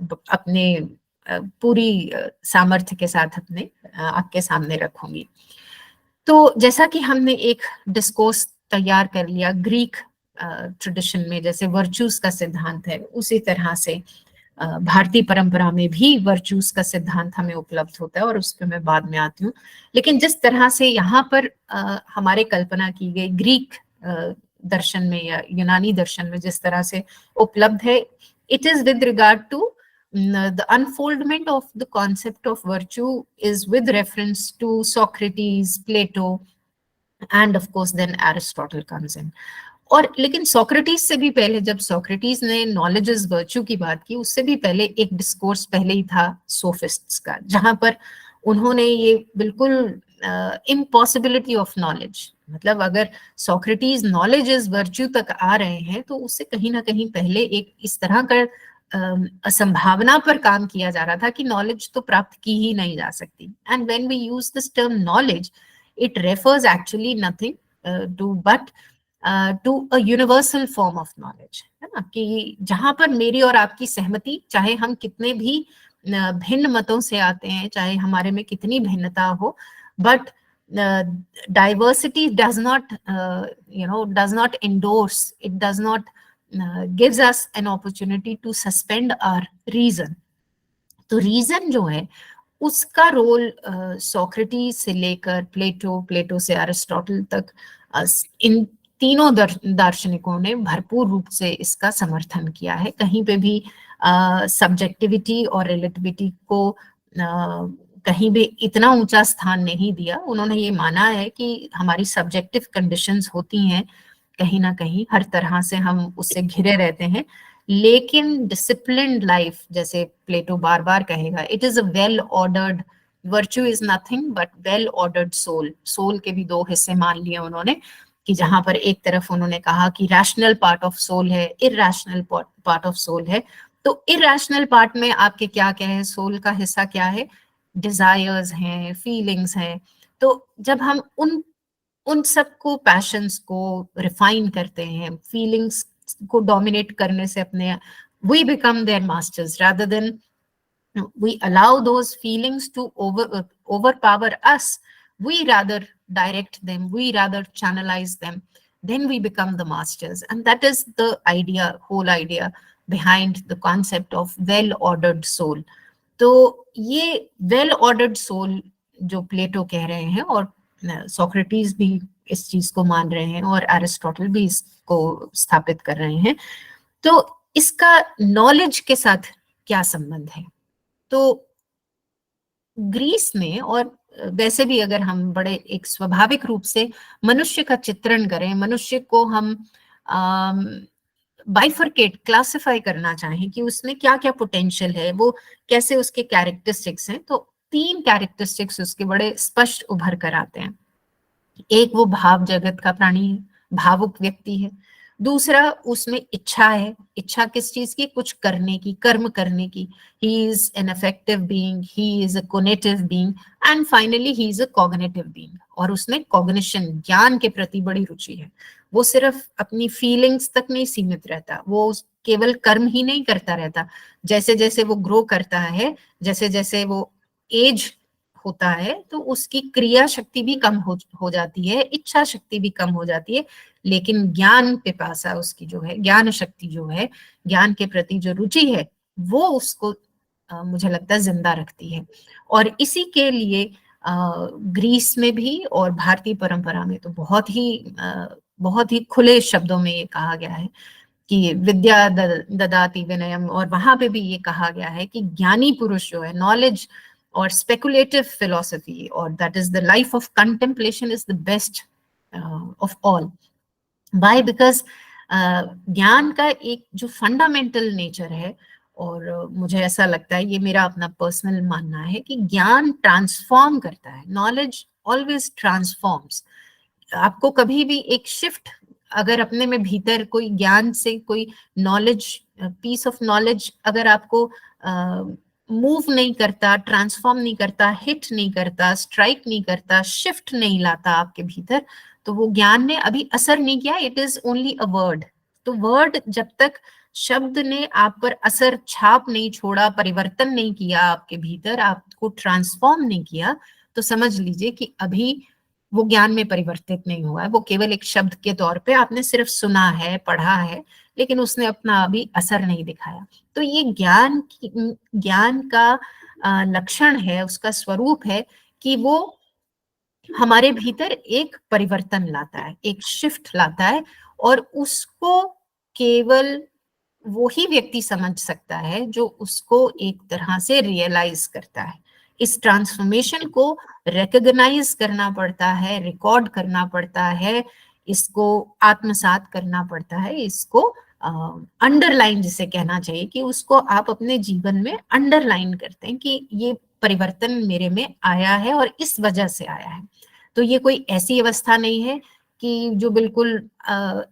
अपने पूरी सामर्थ्य के साथ अपने आपके सामने रखूंगी। तो जैसा कि हमने एक डिस्कोर्स तैयार कर लिया ग्रीक ट्रेडिशन में, जैसे वर्चूज का सिद्धांत है, उसी तरह से भारतीय परंपरा में भी वर्चूज का सिद्धांत हमें उपलब्ध होता है, और उस पर मैं बाद में आती हूँ। लेकिन जिस तरह से यहाँ पर हमारे कल्पना की गई ग्रीक दर्शन में या यूनानी दर्शन में जिस तरह से उपलब्ध है, it is with regard to the unfoldment of the concept of virtue is with reference to Socrates, Plato, and of course then Aristotle comes in. और लेकिन सोक्रेटिस से भी पहले, जब सोक्रेटिस ने नॉलेज इज वर्च्यू की बात की, उससे भी पहले एक डिस्कोर्स पहले ही था सोफिस्ट्स का, जहां पर उन्होंने ये बिल्कुल इम्पॉसिबिलिटी ऑफ नॉलेज, मतलब अगर सोक्रेटिस नॉलेज इज वर्च्यू तक आ रहे हैं तो उससे कहीं ना कहीं पहले एक इस तरह का असंभावना पर काम किया जा रहा था कि नॉलेज तो प्राप्त की ही नहीं जा सकती। And when we use this term knowledge, it refers actually nothing to but to a universal form of knowledge, है ना, कि जहां पर मेरी और आपकी सहमति, चाहे हम कितने भी भिन्न मतों से आते हैं, चाहे हमारे में कितनी भिन्नता हो, but diversity does not does not endorse, it does not gives us an opportunity to suspend our reason. तो रीजन जो है उसका रोल सोक्रेटिस से लेकर प्लेटो से एरिस्टोटल तक इन तीनों दार्शनिकों ने भरपूर रूप से इसका समर्थन किया है। कहीं पे भी सब्जेक्टिविटी और रिलेटिविटी को कहीं भी इतना ऊंचा स्थान नहीं दिया। उन्होंने ये माना है कि हमारी सब्जेक्टिव कंडीशंस होती हैं, कहीं ना कहीं हर तरह से हम उससे घिरे रहते हैं, लेकिन डिसिप्लिन्ड लाइफ, जैसे प्लेटो बार बार कहेगा, it is a well ordered virtue is nothing but well ordered soul. Soul के भी दो हिस्से मान लिए उन्होंने, कि जहां पर एक तरफ उन्होंने कहा कि रैशनल पार्ट ऑफ सोल है, इरैशनल पार्ट ऑफ सोल है। तो इरैशनल पार्ट में आपके क्या क्या है, सोल का हिस्सा क्या है, डिजायर्स हैं, फीलिंग्स हैं। तो जब हम उन सबको, पैशंस को रिफाइन करते हैं, फीलिंग्स को डोमिनेट करने से अपने, we become their masters rather than we allow those feelings to overpower us. We rather direct them, we rather channelize them, then we become the masters. And that is the idea, whole idea behind the concept of well-ordered soul. तो ये वेल ऑर्डर्ड सोल जो प्लेटो कह रहे हैं, और सोक्रेटिस भी इस चीज को मान रहे हैं, और एरिस्टोटल भी इसको स्थापित कर रहे हैं, तो इसका नॉलेज के साथ क्या संबंध है? तो ग्रीस में, और वैसे भी अगर हम बड़े एक स्वाभाविक रूप से मनुष्य का चित्रण करें, मनुष्य को हम बाइफरकेट, क्लासिफाई करना चाहें कि उसमें क्या क्या पोटेंशियल है, वो कैसे उसके कैरेक्टरिस्टिक्स हैं, तो 3 कैरेक्टरिस्टिक्स उसके बड़े स्पष्ट उभर कर आते हैं। एक, वो भाव जगत का प्राणी, भावुक व्यक्ति है। दूसरा, उसमें इच्छा है। इच्छा किस चीज की? कुछ करने की, कर्म करने की। He is an effective being, he is a conative being, and finally he is a cognitive being. और उसमें कॉग्निशन, ज्ञान के प्रति बड़ी रुचि है। वो सिर्फ अपनी फीलिंग्स तक नहीं सीमित रहता, वो केवल कर्म ही नहीं करता रहता। जैसे जैसे वो ग्रो करता है, जैसे जैसे वो एज होता है, तो उसकी क्रिया शक्ति भी कम हो जाती है, इच्छा शक्ति भी कम हो जाती है, लेकिन ज्ञान पिपासा उसकी जो है, ज्ञान शक्ति जो है, ज्ञान के प्रति जो रुचि है, वो उसको मुझे लगता है जिंदा रखती है। और इसी के लिए ग्रीस में भी और भारतीय परंपरा में तो बहुत ही खुले शब्दों में ये कहा गया है कि विद्या ददाति विनयम, और वहां पे भी ये कहा गया है कि ज्ञानी पुरुष जो है, नॉलेज और स्पेकुलेटिव फिलोसफी, और that is the life of contemplation is the best of all. Why? Because ज्ञान का एक जो फंडामेंटल नेचर है, और मुझे ऐसा लगता है, ये मेरा अपना पर्सनल मानना है, कि ज्ञान ट्रांसफॉर्म करता है। Knowledge always transforms. आपको कभी भी एक शिफ्ट, अगर अपने में भीतर कोई ज्ञान से कोई नॉलेज, पीस ऑफ नॉलेज अगर आपको मूव नहीं करता, ट्रांसफॉर्म नहीं करता, हिट नहीं करता, स्ट्राइक नहीं करता, शिफ्ट नहीं लाता आपके भीतर, तो वो ज्ञान ने अभी असर नहीं किया। It is only a word. तो वर्ड, जब तक शब्द ने आप पर असर, छाप नहीं छोड़ा, परिवर्तन नहीं किया आपके भीतर, आपको ट्रांसफॉर्म नहीं किया, तो समझ लीजिए कि अभी वो ज्ञान में परिवर्तित नहीं हुआ है। वो केवल एक शब्द के तौर पे आपने सिर्फ सुना है, पढ़ा है, लेकिन उसने अपना अभी असर नहीं दिखाया। तो ये ज्ञान का लक्षण है, उसका स्वरूप है कि वो हमारे भीतर एक परिवर्तन लाता है, एक शिफ्ट लाता है, और उसको केवल वो ही व्यक्ति समझ सकता है जो उसको एक तरह से रियलाइज करता है। इस ट्रांसफॉर्मेशन को रिकॉग्नाइज करना पड़ता है, रिकॉर्ड करना पड़ता है, इसको आत्मसात करना पड़ता है, इसको अंडरलाइन जिसे कहना चाहिए, कि उसको आप अपने जीवन में अंडरलाइन करते हैं कि ये परिवर्तन मेरे में आया है और इस वजह से आया है। तो ये कोई ऐसी अवस्था नहीं है कि जो बिल्कुल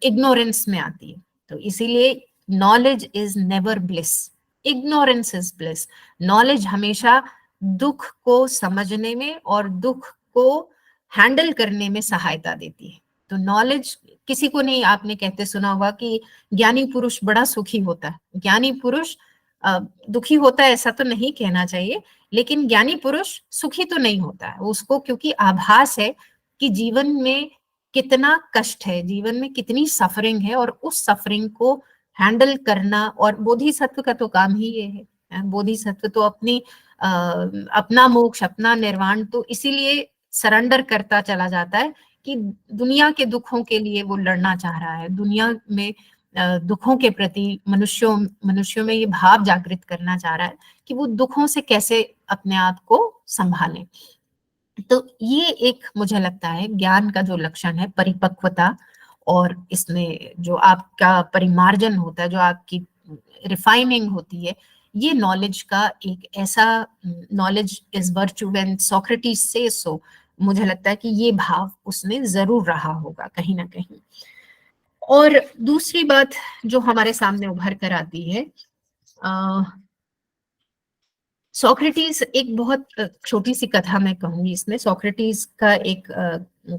इग्नोरेंस में आती है। तो इसीलिए knowledge is never bliss, ignorance is bliss. Knowledge हमेशा दुख को समझने में और दुख को हैंडल करने में सहायता देती है। तो नॉलेज किसी को नहीं, आपने कहते सुना होगा कि ज्ञानी पुरुष बड़ा सुखी होता है। ज्ञानी पुरुष दुखी होता है ऐसा तो नहीं कहना चाहिए, लेकिन ज्ञानी पुरुष सुखी तो नहीं होता है उसको, क्योंकि आभास है कि जीवन में कितना कष्ट है, जीवन में कितनी सफरिंग है, और उस सफरिंग को हैंडल करना, और बोधिसत्व का तो काम ही ये है। बोधिसत्व तो अपना मोक्ष, अपना निर्वाण तो इसीलिए सरेंडर करता चला जाता है कि दुनिया के दुखों के लिए वो लड़ना चाह रहा है, दुनिया में दुखों के प्रति मनुष्यों में ये भाव जागृत करना चाह रहा है कि वो दुखों से कैसे अपने आप को संभालें। तो ये एक मुझे लगता है ज्ञान का जो लक्षण है, परिपक्वता, और इसमें जो आपका परिमार्जन होता है, जो आपकी रिफाइनिंग होती है, ये नॉलेज का एक ऐसा, knowledge is virtue when Socrates से सो, मुझे लगता है कि ये भाव उसमें जरूर रहा होगा कहीं ना कहीं। और दूसरी बात जो हमारे सामने उभर कर आती है, सोक्रेटिस, एक बहुत छोटी सी कथा मैं कहूंगी इसमें। सोक्रेटिस का एक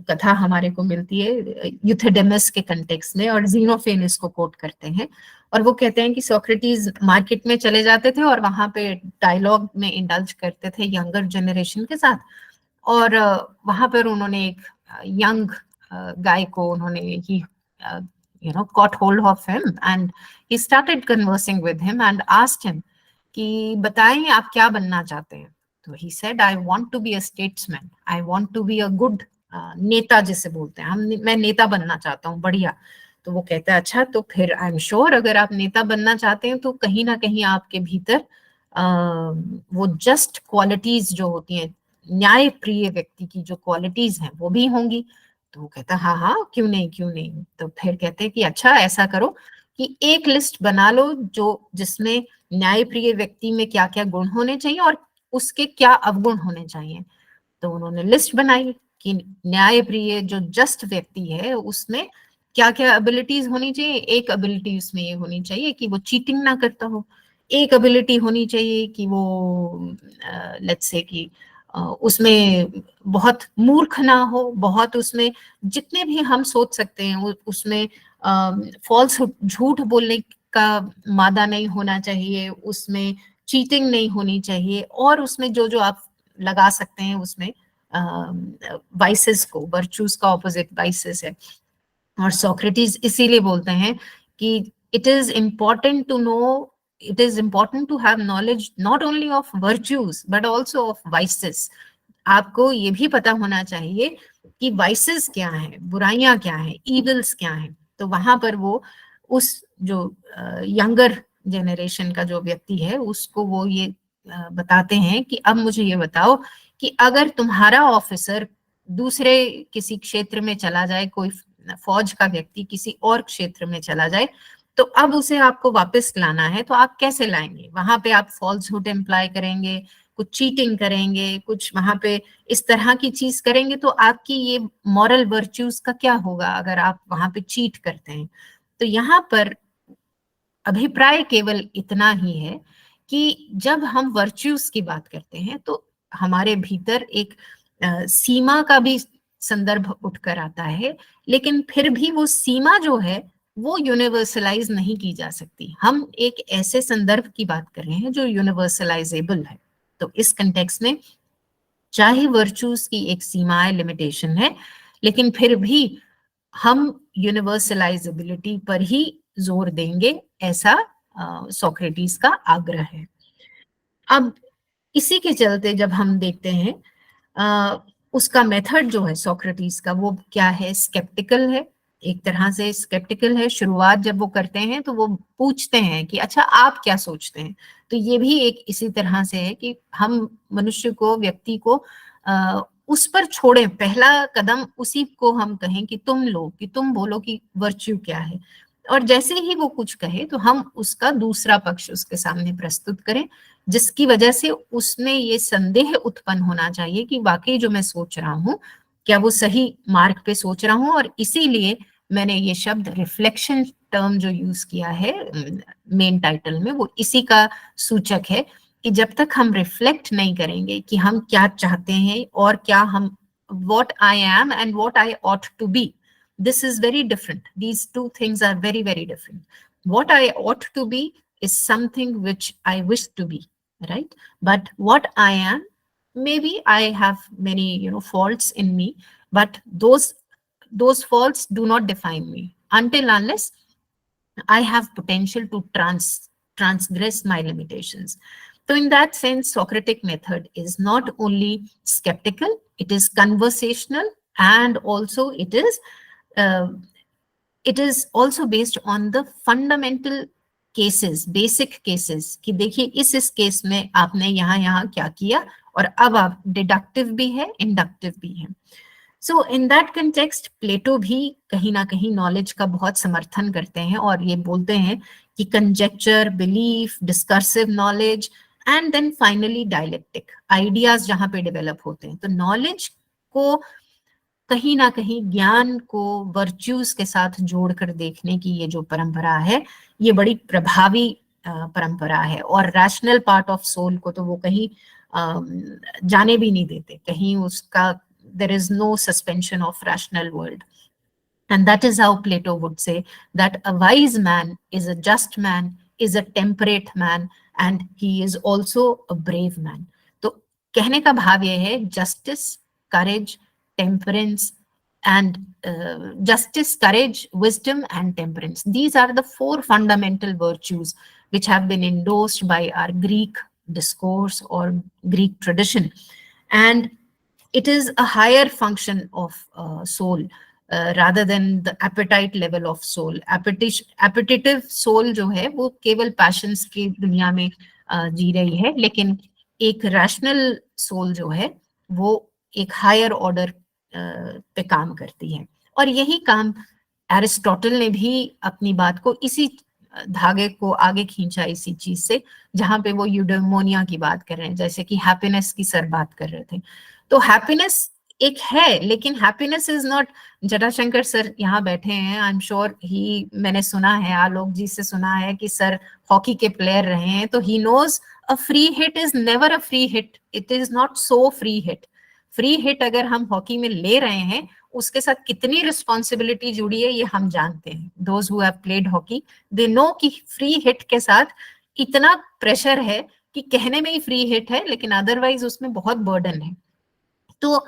कथा हमारे को मिलती है यूथेडेमस के कंटेक्स्ट में, और ज़ीनोफेन इसको कोट करते हैं, और वो कहते हैं कि सोक्रेटिस मार्केट में चले जाते थे और वहां पे डायलॉग में इंडल्ज करते थे यंगर जनरेशन के साथ, और वहां पर उन्होंने एक यंग गाय को उन्होंने ही caught hold of him and he started conversing with him and asked him कि बताएं आप क्या बनना चाहते हैं। तो he said, I want to be a statesman, I want to be a good नेता जिसे बोलते हैं, मैं नेता बनना चाहता हूँ, बढ़िया। तो वो कहता है अच्छा, तो फिर आई एम श्योर अगर आप नेता बनना चाहते हैं तो कहीं ना कहीं आपके भीतर वो जस्ट क्वालिटीज जो होती हैं, न्याय प्रिय व्यक्ति की जो क्वालिटीज हैं वो भी होंगी। तो वो कहता है हाँ हाँ क्यों नहीं क्यों नहीं। तो फिर कहते हैं कि अच्छा ऐसा करो कि एक लिस्ट बना लो जो जिसमें न्यायप्रिय व्यक्ति में क्या क्या गुण होने चाहिए और उसके क्या अवगुण होने चाहिए। तो उन्होंने लिस्ट बनाई कि न्यायप्रिय जो जस्ट व्यक्ति है उसमें क्या क्या एबिलिटीज होनी चाहिए। एक एबिलिटी उसमें ये होनी चाहिए कि वो चीटिंग ना करता हो, एक एबिलिटी होनी चाहिए कि वो लेट्स से कि उसमें बहुत मूर्ख ना हो, बहुत उसमें जितने भी हम सोच सकते हैं उसमें फॉल्स झूठ बोलने का मादा नहीं होना चाहिए, उसमें चीटिंग नहीं होनी चाहिए, और उसमें जो जो आप लगा सकते हैं उसमें वाइसेस को, वर्चूज का ऑपोजिट वाइसेस है। और सोक्रेटिस इसीलिए बोलते हैं कि it is important to know, it is important to have knowledge not only of virtues but also of vices। आपको ये भी पता होना चाहिए कि vices क्या है, बुराइयां क्या है, evils क्या है। तो वहां पर वो उस जो यंगर जनरेशन का जो व्यक्ति है उसको वो ये बताते हैं कि अब मुझे ये बताओ कि अगर तुम्हारा ऑफिसर दूसरे किसी क्षेत्र में चला जाए, कोई फौज का व्यक्ति किसी और क्षेत्र में चला जाए, तो अब उसे आपको वापस लाना है तो आप कैसे लाएंगे। वहां पे आप फॉल्सहुड एम्प्लॉय करेंगे, कुछ चीटिंग करेंगे, कुछ वहां पे इस तरह की चीज करेंगे, तो आपकी ये मॉरल वर्च्यूज का क्या होगा अगर आप वहां पे चीट करते हैं। तो यहाँ पर अभिप्राय केवल इतना ही है कि जब हम वर्च्यूज की बात करते हैं तो हमारे भीतर एक सीमा का भी संदर्भ उठकर आता है, लेकिन फिर भी वो सीमा जो है वो यूनिवर्सलाइज नहीं की जा सकती। हम एक ऐसे संदर्भ की बात कर रहे हैं जो यूनिवर्सलाइजेबल है। तो इस कंटेक्स्ट में चाहे वर्चूज की एक सीमा है, लिमिटेशन है, लेकिन फिर भी हम यूनिवर्सलाइजेबिलिटी पर ही जोर देंगे, ऐसा सोक्रेटिस का आग्रह है। अब इसी के चलते जब हम देखते हैं उसका मेथड जो है सोक्रेटिस का वो क्या है, स्केप्टिकल है, एक तरह से स्केप्टिकल है। शुरुआत जब वो करते हैं तो वो पूछते हैं कि अच्छा आप क्या सोचते हैं। तो ये भी एक इसी तरह से है कि हम मनुष्य को, व्यक्ति को उस पर छोड़ें, पहला कदम उसी को हम कहें कि तुम लो, कि तुम बोलो कि वर्च्यू क्या है, और जैसे ही वो कुछ कहे तो हम उसका दूसरा पक्ष उसके सामने प्रस्तुत करें, जिसकी वजह से उसमें ये संदेह उत्पन्न होना चाहिए कि वाकई जो मैं सोच रहा हूँ क्या वो सही मार्ग पे सोच रहा हूँ। और इसीलिए मैंने ये शब्द रिफ्लेक्शन टर्म जो यूज किया है मेन टाइटल में, वो इसी का सूचक है कि जब तक हम रिफ्लेक्ट नहीं करेंगे कि हम क्या चाहते हैं और क्या हम what I am and what I ought to be, this is very different. These two things are very, very different. What I ought to be is something which I wish to be, right? But what I am, maybe I have many, faults in me, but those faults do not define me until unless I have potential to transgress my limitations. So in that sense, Socratic method is not only skeptical, it is conversational, and also it is also based on the fundamental cases, basic cases, कि देखिए इस केस में आपने यहाँ क्या किया, और अब आप डिडक्टिव भी है, इंडक्टिव भी है। सो इन दैट कंटेक्स्ट प्लेटो भी कहीं ना कहीं नॉलेज का बहुत समर्थन करते हैं और ये बोलते हैं कि conjecture, belief, discursive knowledge and then finally dialectic, ideas जहां पे डेवलप होते हैं। तो नॉलेज को कहीं ना कहीं ज्ञान को वर्च्यूज के साथ जोड़कर देखने की ये जो परंपरा है, ये बड़ी प्रभावी परंपरा है। और रैशनल पार्ट ऑफ सोल को तो वो कहीं जाने भी नहीं देते, कहीं उसका there is no suspension of rational world. And that is how Plato would say that a wise man is a just man, is a temperate man, and he is also a brave man. तो कहने का भाव ये है, justice, courage, temperance, and justice, courage, wisdom, and temperance. These are the four fundamental virtues which have been endorsed by our Greek discourse or Greek tradition. And it is a higher function of soul rather than the appetite level of soul. Appetitive soul जो है वो केवल passions की दुनिया में जी रही है, लेकिन एक rational soul जो है वो एक higher order पे काम करती है। और यही काम एरिस्टोटल ने भी अपनी बात को इसी धागे को आगे खींचा इसी चीज से, जहां पे वो यूडेमोनिया की बात कर रहे हैं, जैसे कि हैप्पीनेस की सर बात कर रहे थे। तो हैप्पीनेस एक है, लेकिन happiness is not, Jatashankar sir यहाँ बैठे हैं, आई एम श्योर ही, मैंने सुना है आलोक जी से सुना है कि सर हॉकी के प्लेयर रहे हैं, तो he knows a free hit is never a free hit, it is not so free hit. Free hit अगर हम हॉकी में ले रहे हैं, उसके साथ कितनी रिस्पॉन्सिबिलिटी जुड़ी है ये हम जानते हैं। Those who have played hockey they know कि फ्री हिट के साथ इतना प्रेशर है कि कहने में ही फ्री हिट है, लेकिन अदरवाइज उसमें बहुत बर्डन है। तो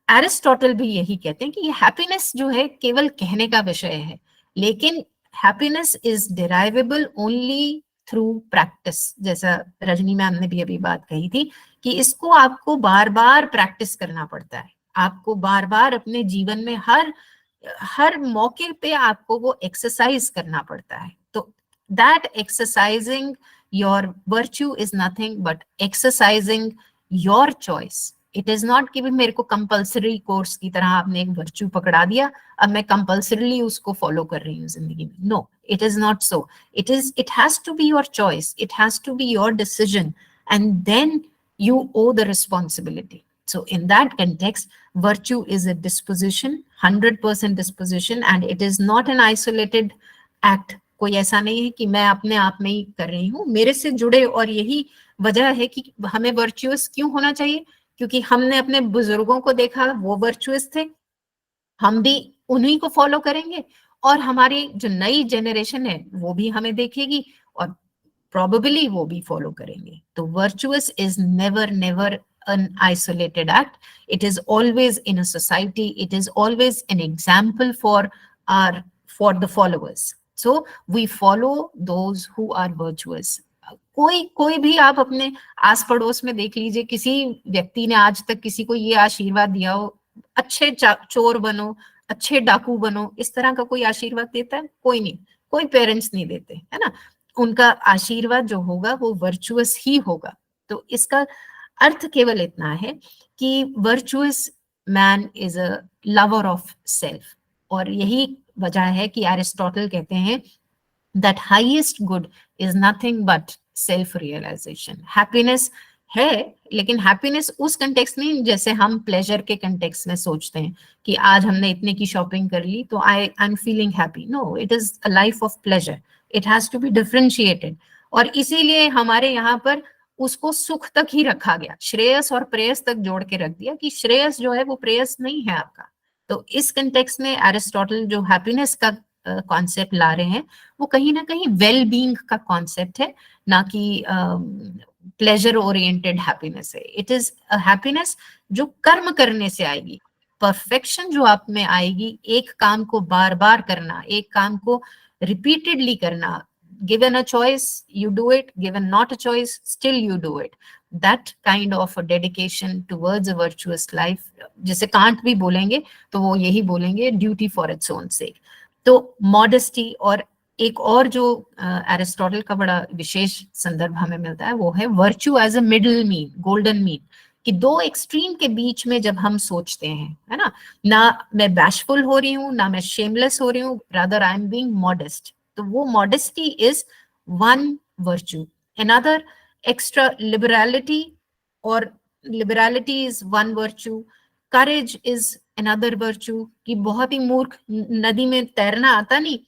एरिस्टोटल भी यही कहते हैं कि ये हैप्पीनेस जो है केवल कहने का विषय है, लेकिन happiness is derivable only through practice. जैसा रजनी मैम ने भी अभी बात कही थी कि इसको आपको बार बार प्रैक्टिस करना पड़ता है, आपको बार बार अपने जीवन में हर मौके पे आपको वो एक्सरसाइज करना पड़ता है। तो that exercising your virtue is nothing but exercising your choice. It is not कि मेरे को कंपल्सरी कोर्स की तरह आपने एक वर्च्यू पकड़ा दिया, अब मैं कंपल्सरीली उसको फॉलो कर रही हूँ जिंदगी में। No, it is not so. It has to be your choice, it has to be your decision, and then you owe the responsibility. So in that context, virtue is a disposition, 100% disposition, and it is not an isolated act. कोई ऐसा नहीं है कि मैं अपने आप में ही कर रही हूँ, मेरे से जुड़े। और यही वजह है कि हमें वर्चुअस क्यों होना चाहिए, क्योंकि हमने अपने बुजुर्गों को देखा, वो वर्चुअस थे, हम भी उन्हीं को फॉलो करेंगे, और हमारी जो नई जनरेशन है वो भी हमें देखेगी और probably वो भी फॉलो करेंगे। तो virtuous is never an isolated act. It is always in a society. It is always an example for the followers. So we follow those who are virtuous. कोई भी आप अपने आस पड़ोस में देख लीजिए, किसी व्यक्ति ने आज तक किसी को ये आशीर्वाद दिया हो, अच्छे चोर बनो, अच्छे डाकू बनो, इस तरह का कोई आशीर्वाद देता है? कोई नहीं, कोई पेरेंट्स नहीं देते, है ना। उनका आशीर्वाद जो होगा वो वर्चुअस ही होगा। तो इसका अर्थ केवल इतना है कि virtuous man is a lover of self. और यही वजह है कि एरिस्टोटल कहते हैं that highest good is nothing but self realisation. Happiness है, लेकिन हैप्पीनेस उस कंटेक्स्ट में जैसे हम प्लेजर के कंटेक्स्ट में सोचते हैं कि आज हमने इतने की शॉपिंग कर ली तो I am feeling happy. No, it is a life of pleasure, it has to be differentiated. और इसीलिए हमारे यहाँ पर उसको सुख तक ही रखा गया, श्रेयस और प्रेयस तक जोड़ के रख दिया कि श्रेयस जो है वो प्रेयस नहीं है आपका। तो इस कंटेक्स्ट में एरिस्टोटल जो हैप्पीनेस का कॉन्सेप्ट ला रहे हैं वो कहीं ना कहीं वेल बीइंग का कॉन्सेप्ट है, ना कि प्लेजर ओरिएंटेड हैप्पीनेस है। इट इज अ हैप्पीनेस जो कर्म करने से आएगी, परफेक्शन जो आप में आएगी, एक काम को बार बार करना, एक काम को repeatedly करना, given a choice you do it, given not a choice still you do it. That kind of a dedication towards a virtuous life, जिसे कांट भी बोलेंगे तो वो यही बोलेंगे, duty for its own sake. तो modesty, और एक और जो एरिस्टोटल का बड़ा विशेष संदर्भ हमें मिलता है वो है virtue as a middle mean, golden mean, कि दो एक्सट्रीम के बीच में जब हम सोचते हैं, है ना मैं बैशफुल हो रही हूँ, ना मैं शेमलेस हो रही हूँ, rather I am being modest. तो वो modesty is one virtue. Another extra liberality, और liberality is one virtue. Courage is another virtue, कि बहुत ही मूर्ख, नदी में तैरना आता नहीं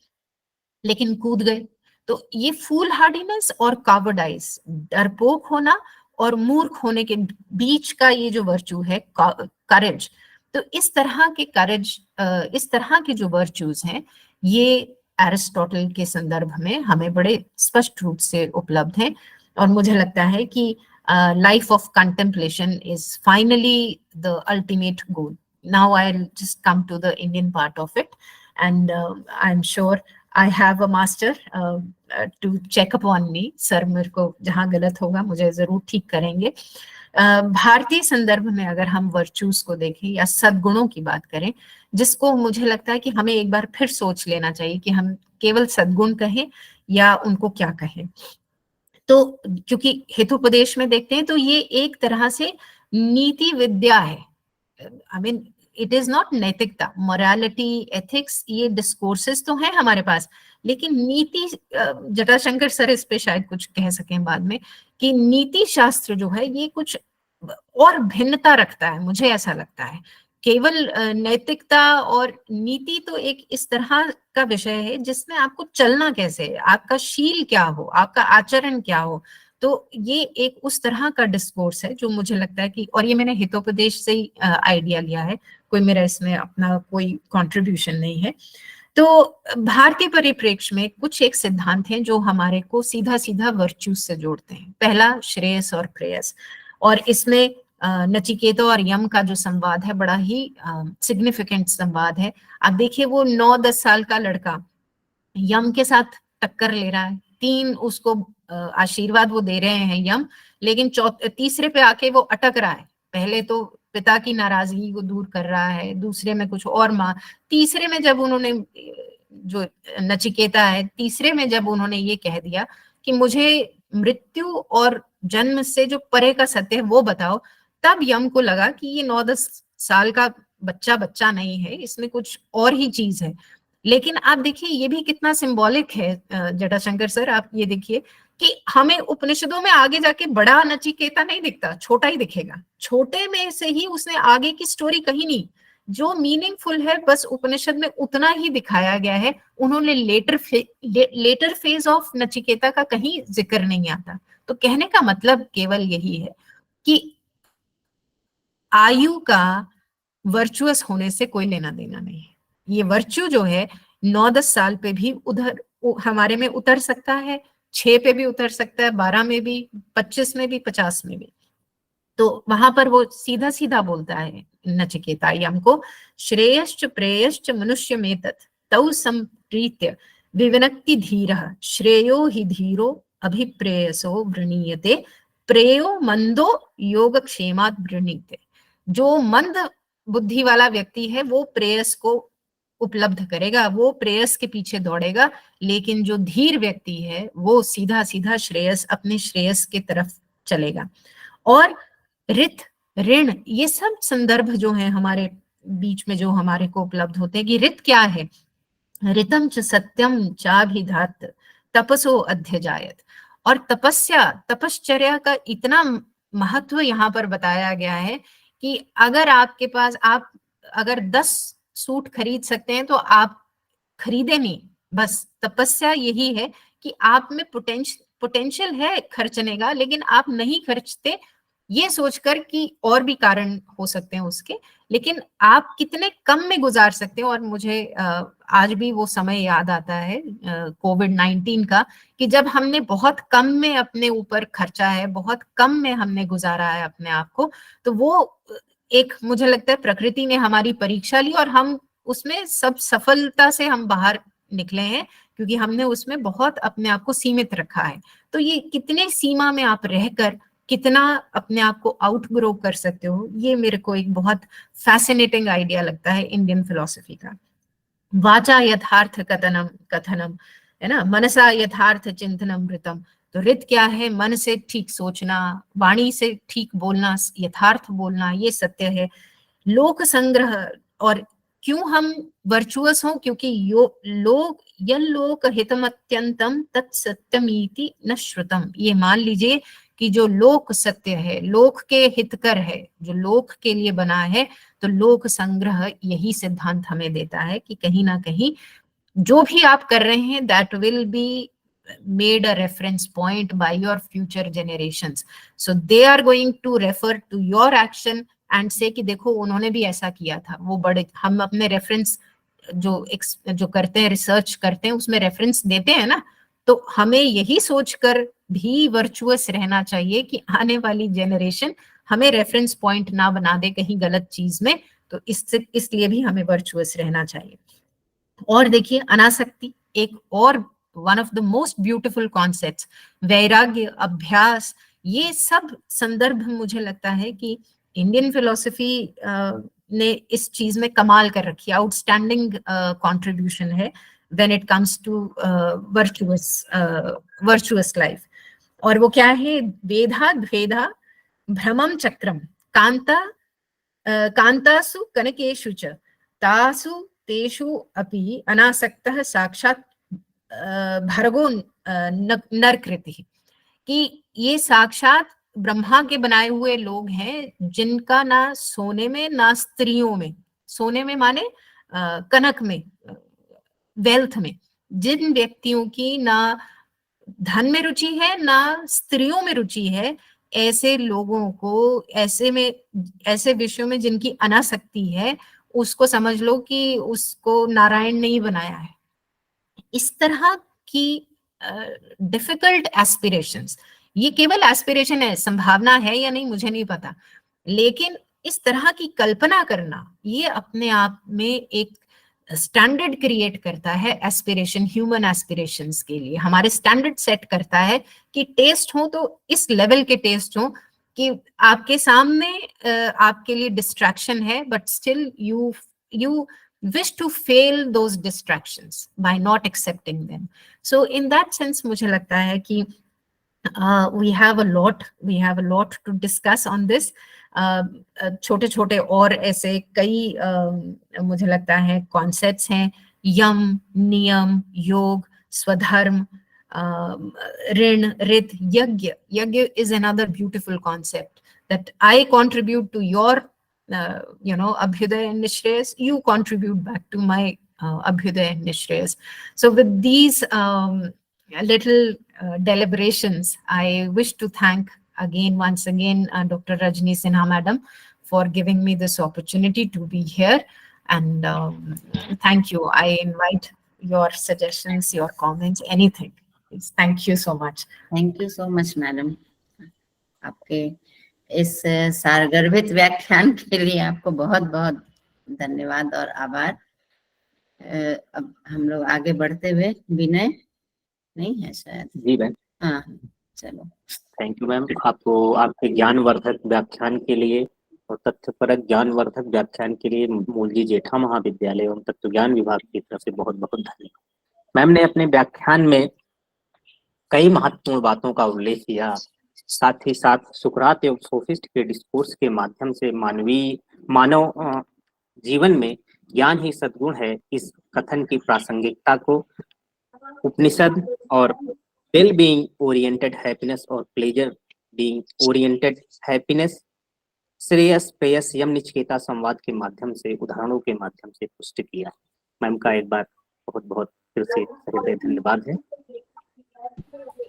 लेकिन कूद गए। तो ये फूल हार्डीनेस और कावर्डाइज, डरपोक होना और मूर्ख होने के बीच का ये जो वर्च्यू है करेज, तो इस तरह के करेज, इस तरह के जो वर्च्यूज हैं ये एरिस्टोटल के संदर्भ में हमें बड़े स्पष्ट रूप से उपलब्ध हैं। और मुझे लगता है कि life of contemplation is finally the ultimate goal. Now I will just come to the Indian part of it, and I am sure I have a master to check upon me. Sir मेरे को जहाँ गलत होगा मुझे जरूर ठीक करेंगे। भारतीय संदर्भ में अगर हम वर्चूज को देखें या सद्गुणों की बात करें, जिसको मुझे लगता है कि हमें एक बार फिर सोच लेना चाहिए कि हम केवल सद्गुण कहें या उनको क्या कहें। तो क्योंकि हितोपदेश में देखते हैं तो ये एक तरह से नीति विद्या है। I mean it is not नैतिकता, मोरालिटी, एथिक्स, ये डिस्कोर्सेस तो हैं हमारे पास, लेकिन नीति, जटाशंकर सर इस पे शायद कुछ कह सकें बाद में, कि नीति शास्त्र जो है ये कुछ और भिन्नता रखता है, मुझे ऐसा लगता है। केवल नैतिकता और नीति तो एक इस तरह का विषय है जिसमें आपको चलना कैसे है, आपका शील क्या हो, आपका आचरण क्या हो। तो ये एक उस तरह का डिस्कोर्स है जो मुझे लगता है कि, और ये मैंने हितोपदेश से ही आइडिया लिया है, कोई मेरा इसमें अपना कोई कंट्रीब्यूशन नहीं है। तो भारतीय परिप्रेक्ष्य में कुछ एक सिद्धांत हैं जो हमारे को सीधा सीधा वर्च्यूज से जोड़ते हैं। पहला श्रेयस और प्रेयस, और इसमें नचिकेता और यम का जो संवाद है बड़ा ही सिग्निफिकेंट संवाद है। आप देखिए वो 9-10 साल का लड़का यम के साथ टक्कर ले रहा है, 3 उसको आशीर्वाद वो दे रहे हैं यम, लेकिन तीसरे पे आके वो अटक रहा है। पहले तो पिता की नाराजगी को दूर कर रहा है, दूसरे में कुछ और तीसरे में जब उन्होंने, जो नचिकेता है, तीसरे में जब उन्होंने ये कह दिया कि मुझे मृत्यु और जन्म से जो परे का सत्य है वो बताओ, तब यम को लगा कि ये 9-10 साल का बच्चा नहीं है, इसमें कुछ और ही चीज है। लेकिन आप देखिए ये भी कितना सिंबॉलिक है जटाशंकर सर, आप ये देखिए कि हमें उपनिषदों में आगे जाके बड़ा नचिकेता नहीं दिखता, छोटा ही दिखेगा। छोटे में से ही उसने आगे की स्टोरी कही नहीं, जो मीनिंगफुल है बस उपनिषद में उतना ही दिखाया गया है। उन्होंने लेटर फेज ऑफ नचिकेता का कहीं जिक्र नहीं आता। तो कहने का मतलब केवल यही है कि आयु का वर्चुअस होने से कोई लेना देना नहीं है। ये वर्च्यू जो है 9-10 साल पे भी उधर हमारे में उतर सकता है, 6 पे भी उतर सकता है, 12 में भी, 25 में भी, 50 में भी। तो वहां पर वो सीधा सीधा बोलता है नचिकेता यम को, श्रेयश्च प्रेयश्च मनुष्य में तत् तौ संप्रीत्य विविनक्ति धीरः श्रेयो हि धीरो अभिप्रेयसो वृणीयते प्रेयो मंदो योगक्षेमात् वृणीते। जो मंद बुद्धि वाला व्यक्ति है वो प्रेयस को उपलब्ध करेगा, वो प्रेयस के पीछे दौड़ेगा, लेकिन जो धीर व्यक्ति है वो सीधा सीधा श्रेयस, अपने श्रेयस के तरफ चलेगा। और रित, ऋण, ये सब संदर्भ जो हैं हमारे बीच में जो हमारे को उपलब्ध होते हैं कि रित क्या है, ऋतम च सत्यम चाभिधात तपसो अध्यजायत। और तपस्या, तपश्चर्या का इतना महत्व यहाँ पर बताया गया है कि अगर आपके पास, आप अगर 10 सूट खरीद सकते हैं तो आप खरीदे नहीं। बस तपस्या यही है कि आप में पोटेंशियल है खर्चने का, लेकिन आप नहीं खर्चते, ये सोचकर कि और भी कारण हो सकते हैं उसके, लेकिन आप कितने कम में गुजार सकते हो। और मुझे आज भी वो समय याद आता है कोविड-19 का, कि जब हमने बहुत कम में अपने ऊपर खर्चा है, बहुत कम में हमने गुजारा है अपने आप को, तो वो एक, मुझे लगता है प्रकृति ने हमारी परीक्षा ली और हम उसमें सब सफलता से हम बाहर निकले हैं, क्योंकि हमने उसमें बहुत अपने आप को सीमित रखा है। तो ये कितने सीमा में आप रहकर कितना अपने आप को आउटग्रो कर सकते हो, ये मेरे को एक बहुत फैसिनेटिंग आइडिया लगता है इंडियन फिलॉसफी का। वाचा यथार्थ कथनम है ना, मनसा यथार्थ चिंतनम ऋतम। तो रित क्या है, मन से ठीक सोचना, वाणी से ठीक बोलना, यथार्थ बोलना, ये सत्य है। लोक संग्रह, और क्यों हम वर्चुअस हों, क्योंकि लोक हितमत्यंतम तत्सत्यमीति न श्रुतम। ये मान लीजिए कि कि जो लोक सत्य है, लोक के हितकर है, जो लोक के लिए बना है, तो लोक संग्रह यही सिद्धांत हमें देता है कि कहीं ना कहीं जो भी आप कर रहे हैं that will be made a reference point by your future generations. So they are going to refer to your action and say कि देखो उन्होंने भी ऐसा किया था। वो बड़े, हम अपने रेफरेंस जो करते हैं, रिसर्च करते हैं, उसमें रेफरेंस देते हैं ना, तो हमें यही सोचकर भी वर्चुअस रहना चाहिए कि आने वाली जनरेशन हमें रेफरेंस पॉइंट ना बना दे कहीं गलत चीज में, तो इसलिए भी हमें वर्चुअस रहना चाहिए। और देखिए अनासक्ति एक और one of the most beautiful concepts, वैराग्य, अभ्यास, ये सब संदर्भ मुझे लगता है कि इंडियन फिलोसफी ने इस चीज में कमाल कर रखी है, आउटस्टैंडिंग कंट्रीब्यूशन है when it comes to virtuous life. और वो क्या है? वेधा द्वेधा भ्रमम चक्रम कांतासु कनकेषु च तासु तेषु अपि अनासक्तः साक्षात् भर्गो नरकृति, कि ये साक्षात ब्रह्मा के बनाए हुए लोग हैं जिनका ना सोने में ना स्त्रियों में, सोने में माने कनक में, वेल्थ में, जिन व्यक्तियों की ना धन में रुचि है ना स्त्रियों में रुचि है, ऐसे लोगों को ऐसे विषयों में जिनकी अनासक्ति है, उसको समझ लो कि उसको नारायण ने ही बनाया है। इस तरह की डिफिकल्ट एस्पिरेशंस, ये केवल एस्पिरेशन है, संभावना है या नहीं मुझे नहीं पता, लेकिन इस तरह की कल्पना करना ये अपने आप में एक स्टैंडर्ड क्रिएट करता है एस्पिरेशन, ह्यूमन एस्पिरेशंस के लिए हमारे स्टैंडर्ड सेट करता है कि टेस्ट हो तो इस लेवल के टेस्ट हो कि आपके सामने आपके लिए डिस्ट्रैक्शन है, but still you wish to fail those distractions by not accepting them. So in that sense मुझे लगता है कि we have a lot to discuss on this. छोटे छोटे और ऐसे कई मुझे लगता है कॉन्सेप्ट्स हैं, यम, नियम, योग, स्वधर्म, ऋण, रित, यज्ञ is another beautiful concept that I contribute to your Abhyudaya and Nishreyas, you contribute back to my Abhyudaya and Nishreyas. So with these little deliberations, I wish to thank once again Dr. Rajni Sinha Madam for giving me this opportunity to be here, and thank you. I invite your suggestions, your comments, anything. Please. Thank you so much. Thank you so much, Madam. आपके इस सारगर्भित व्याख्यान के लिए आपको बहुत बहुत धन्यवाद और आभार। अब हम लोग आगे बढ़ते हुए, विनय नहीं है शायद? जी मैम। हाँ चलो, थैंक यू मैम। आपको आपके ज्ञानवर्धक व्याख्यान के लिए और तथ्यपरक ज्ञानवर्धक व्याख्यान के लिए मूलजी जेठा महाविद्यालय एवं तत्व ज्ञान विभाग की तरफ से बहुत बहुत धन्यवाद। मैम ने अपने व्याख्यान में कई महत्वपूर्ण बातों का उल्लेख किया, साथ ही साथ सुकरात एवं सोफिस्ट के डिस्कोर्स के माध्यम से मानव जीवन में ज्ञान ही सद्गुण है, इस कथन की प्रासंगिकता को उपनिषद और वेल बीइंग ओरिएंटेड हैप्पीनेस और प्लेजर बीइंग ओरिएंटेड हैप्पीनेस, श्रेयस प्रेयस यम निचकेता संवाद के माध्यम से, उदाहरणों के माध्यम से पुष्ट किया। मैम का एक बार बहुत बहुत फिर से धन्यवाद है।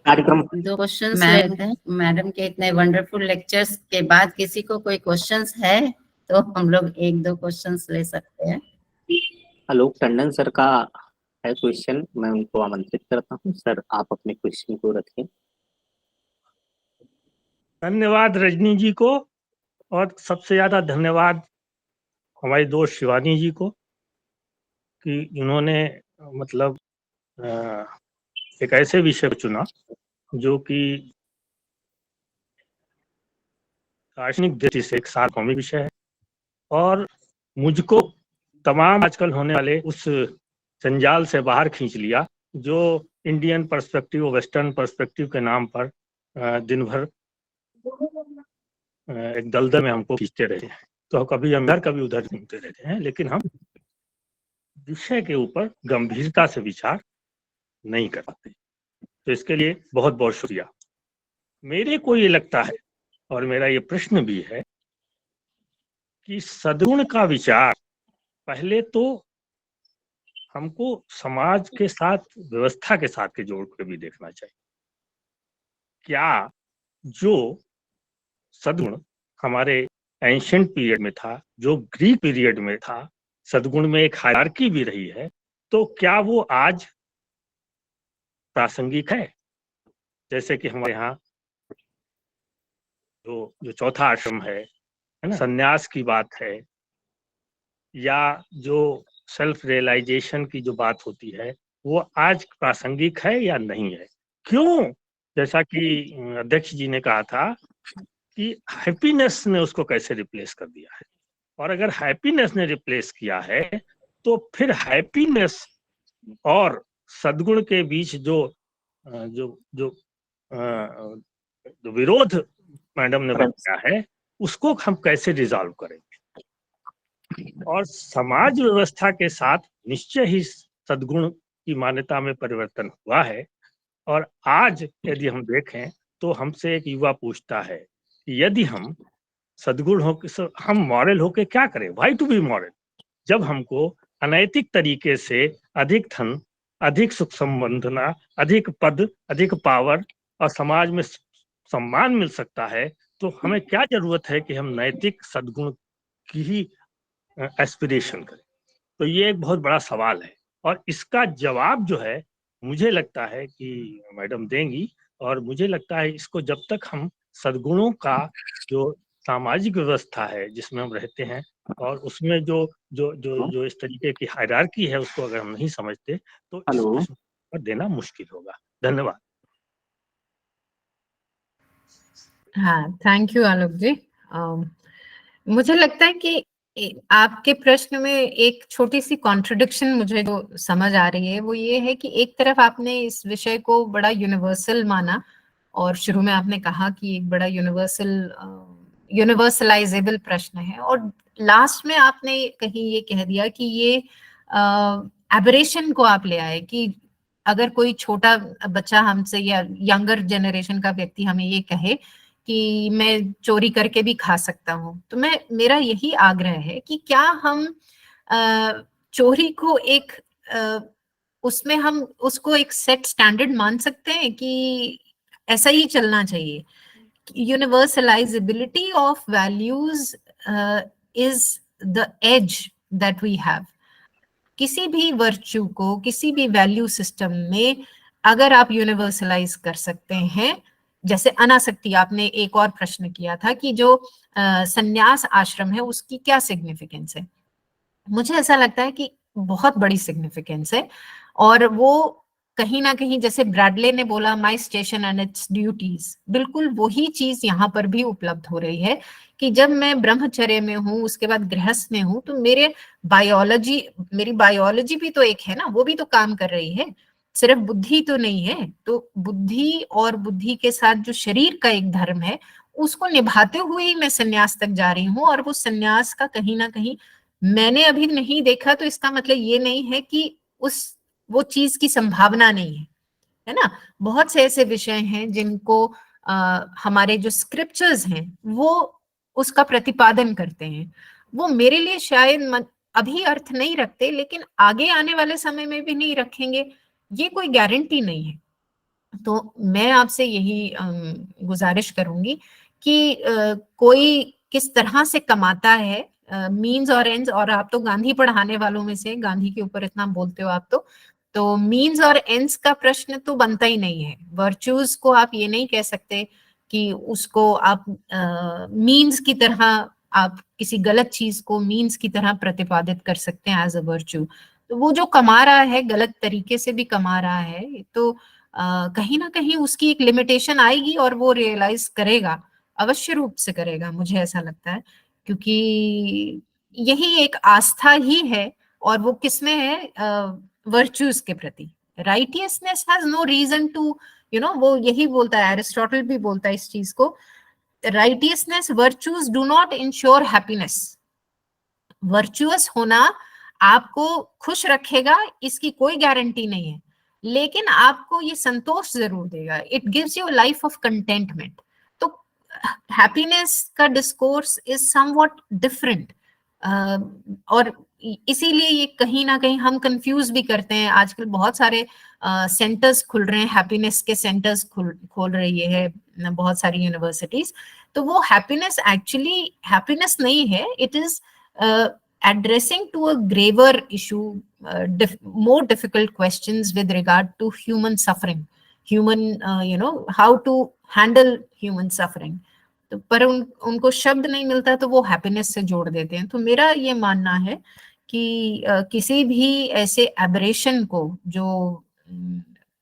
कार्यक्रम 2 क्वेश्चंस लेते हैं मैडम के इतने वंडरफुल लेक्चर्स के बाद। किसी को कोई क्वेश्चंस है तो हम लोग 1-2 क्वेश्चंस ले सकते हैं। आलोक टंडन सर का है क्वेश्चन, मैं उनको आमंत्रित करता हूं। सर आप अपने क्वेश्चन को रखें। धन्यवाद रजनी जी को, और सबसे ज्यादा धन्यवाद हमारी दोस्त शिवानी जी को कि इन्होंने मतलब एक ऐसे विषय को चुना जो कि दार्शनिक दृष्टि से एक सार्वभौमिक विषय है, और मुझको तमाम आजकल होने वाले उस जंजाल से बाहर खींच लिया जो इंडियन पर्सपेक्टिव, वेस्टर्न पर्सपेक्टिव के नाम पर दिन भर एक दलदल में हमको खींचते रहे। तो कभी हम इधर कभी उधर घूमते रहते हैं, लेकिन हम विषय के ऊपर गंभीरता से विचार नहीं कर पाते। तो इसके लिए बहुत बहुत शुक्रिया। मेरे को ये लगता है और मेरा ये प्रश्न भी है कि सद्गुण का विचार पहले तो हमको समाज के साथ, व्यवस्था के साथ के जोड़ के भी देखना चाहिए। क्या जो सद्गुण हमारे एंशिएंट पीरियड में था, जो ग्रीक पीरियड में था, सद्गुण में एक हायरार्की भी रही है, तो क्या वो आज प्रासंगिक है? जैसे कि हमारे यहाँ जो चौथा आश्रम है ना, संन्यास की बात है, या जो सेल्फ रियलाइजेशन की जो बात होती है, वो आज प्रासंगिक है या नहीं है? क्यों? जैसा कि अध्यक्ष जी ने कहा था कि हैप्पीनेस ने उसको कैसे रिप्लेस कर दिया है, और अगर हैप्पीनेस ने रिप्लेस किया है तो फिर हैप्पीनेस और सद्गुण के बीच जो जो जो विरोध मैडम ने बताया है, उसको हम कैसे रिजॉल्व करेंगे? और समाज व्यवस्था के साथ निश्चय ही सद्गुण की मान्यता में परिवर्तन हुआ है। और आज यदि हम देखें तो हमसे एक युवा पूछता है कि यदि हम सद्गुण हो, हम मॉरल होके क्या करें? Why to be moral? जब हमको अनैतिक तरीके से अधिक धन, अधिक सुख संबंधना, अधिक पद, अधिक पावर और समाज में सम्मान मिल सकता है, तो हमें क्या जरूरत है कि हम नैतिक सद्गुण की ही एस्पिरेशन करें? तो ये एक बहुत बड़ा सवाल है, और इसका जवाब जो है मुझे लगता है कि मैडम देंगी। और मुझे लगता है इसको जब तक हम सद्गुणों का जो सामाजिक व्यवस्था है जिसमें हम रहते हैं, और उसमें जो जो जो जो इस तरीके की हायरार्की है, उसको अगर हम नहीं समझते तो इस प्रश्न पर देना मुश्किल होगा। धन्यवाद। हाँ, थैंक यू आलोक जी। मुझे लगता है कि आपके प्रश्न में एक छोटी सी कॉन्ट्रडिक्शन मुझे जो समझ आ रही है वो ये है कि एक तरफ आपने इस विषय को बड़ा यूनिवर्सल माना, और शुरू में आपने कहा कि एक बड़ा यूनिवर्सलाइजेबल प्रश्न है, और लास्ट में आपने कहीं ये कह दिया कि ये एबरेशन को आप ले आए कि अगर कोई छोटा बच्चा हमसे या यंगर जनरेशन का व्यक्ति हमें ये कहे कि मैं चोरी करके भी खा सकता हूँ, तो मेरा यही आग्रह है कि क्या हम चोरी को एक उसमें हम उसको एक सेट स्टैंडर्ड मान सकते हैं कि ऐसा ही चलना चाहिए? Universalizability of values is the edge that we have. किसी भी वर्च्यू को, किसी भी वैल्यू सिस्टम में अगर आप यूनिवर्सलाइज कर सकते हैं, जैसे अनासक्ति, आपने एक और प्रश्न किया था कि जो संन्यास आश्रम है उसकी क्या सिग्निफिकेंस है। मुझे ऐसा लगता है कि बहुत बड़ी सिग्निफिकेंस है, और वो कहीं ना कहीं जैसे ब्रैडले ने बोला my station and it's duties, बिल्कुल वही चीज यहाँ पर भी उपलब्ध हो रही है कि जब मैं ब्रह्मचर्य में हूँ, उसके बाद गृहस्थ में हूँ, तो मेरी बायोलॉजी भी तो एक है ना, वो भी तो काम कर रही है, सिर्फ बुद्धि तो नहीं है। तो बुद्धि और बुद्धि के साथ जो शरीर का एक धर्म है उसको निभाते हुए ही मैं संन्यास तक जा रही हूँ, और वो संन्यास का कहीं ना कहीं मैंने अभी नहीं देखा, तो इसका मतलब ये नहीं है कि वो चीज की संभावना नहीं है ना। बहुत से ऐसे विषय हैं जिनको हमारे जो स्क्रिप्चर्स हैं वो उसका प्रतिपादन करते हैं। वो मेरे लिए शायद अभी अर्थ नहीं रखते, लेकिन आगे आने वाले समय में भी नहीं रखेंगे, ये कोई गारंटी नहीं है। तो मैं आपसे यही गुजारिश करूंगी कि कोई किस तरह से कमाता है, मीन्स और एंड्स, और आप तो गांधी पढ़ाने वालों में से, गांधी के ऊपर इतना बोलते हो आप, तो मीन्स और एंड्स का प्रश्न तो बनता ही नहीं है। वर्च्यूज को आप ये नहीं कह सकते कि उसको आप मीन्स की तरह, आप किसी गलत चीज को मीन्स की तरह प्रतिपादित कर सकते हैं एज अ वर्च्यू। तो वो जो कमा रहा है, गलत तरीके से भी कमा रहा है, तो कहीं ना कहीं उसकी एक लिमिटेशन आएगी, और वो रियलाइज करेगा, अवश्य रूप से करेगा, मुझे ऐसा लगता है, क्योंकि यही एक आस्था ही है, और वो किसमें है? वर्च्यूज के प्रति। Righteousness has no reason to, वो यही बोलता है, एरिस्टोटल भी बोलता है इस चीज को, righteousness, virtues do not ensure happiness. Virtuous होना आपको खुश रखेगा इसकी कोई गारंटी नहीं है, लेकिन आपको ये संतोष जरूर देगा, it gives you life of contentment. तो हैप्पीनेस का डिस्कोर्स इज समवॉट डिफरेंट, और इसीलिए ये कहीं ना कहीं हम कंफ्यूज भी करते हैं। आजकल बहुत सारे सेंटर्स खुल रहे हैं, हैप्पीनेस के सेंटर्स खोल रही है बहुत सारी यूनिवर्सिटीज। तो वो हैप्पीनेस एक्चुअली हैप्पीनेस नहीं है, it is addressing to a graver issue, more difficult questions with regard to human suffering, human how to handle human suffering। तो पर उनको शब्द नहीं मिलता तो वो हैप्पीनेस से जोड़ देते हैं। तो मेरा ये मानना है कि किसी भी ऐसे एबरेशन को जो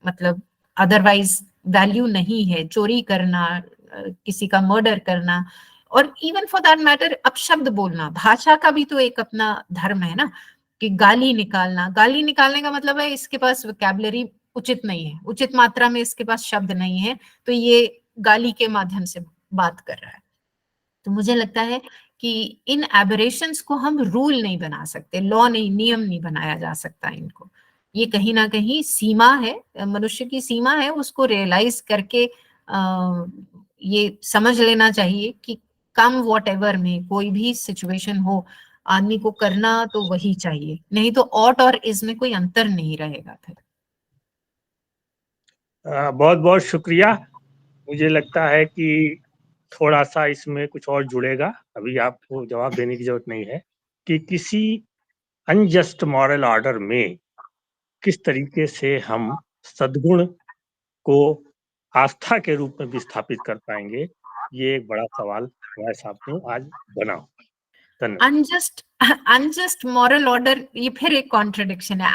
मतलब अदरवाइज वैल्यू नहीं है, चोरी करना, किसी का मर्डर करना, और इवन फॉर दैट मैटर अपशब्द बोलना, भाषा का भी तो एक अपना धर्म है ना, कि गाली निकालना, गाली निकालने का मतलब है इसके पास वोकैबुलरी उचित नहीं है, उचित मात्रा में इसके पास शब्द नहीं है, तो ये गाली के माध्यम से बात कर रहा है। तो मुझे लगता है कि इन एबरेशंस को हम रूल नहीं बना सकते, लॉ नहीं, नियम नहीं बनाया जा सकता इनको। ये कहीं ना कहीं सीमा है, मनुष्य की सीमा है, उसको रियलाइज करके ये समझ लेना चाहिए कि कम वॉटएवर में कोई भी सिचुएशन हो, आदमी को करना तो वही चाहिए, नहीं तो ऑट और इज में कोई अंतर नहीं रहेगा फिर। बहुत बहुत शुक्रिया। मुझे लगता है कि थोड़ा सा इसमें कुछ और जुड़ेगा, अभी आपको जवाब देने की जरूरत नहीं है, कि किसी अनजस्ट मॉरल ऑर्डर में किस तरीके से हम सद्गुण को आस्था के रूप में विस्थापित कर पाएंगे, ये एक बड़ा सवाल हमारे सामने आज बना। अनजस्ट मॉरल ऑर्डर, ये फिर एक कॉन्ट्रडिक्शन है।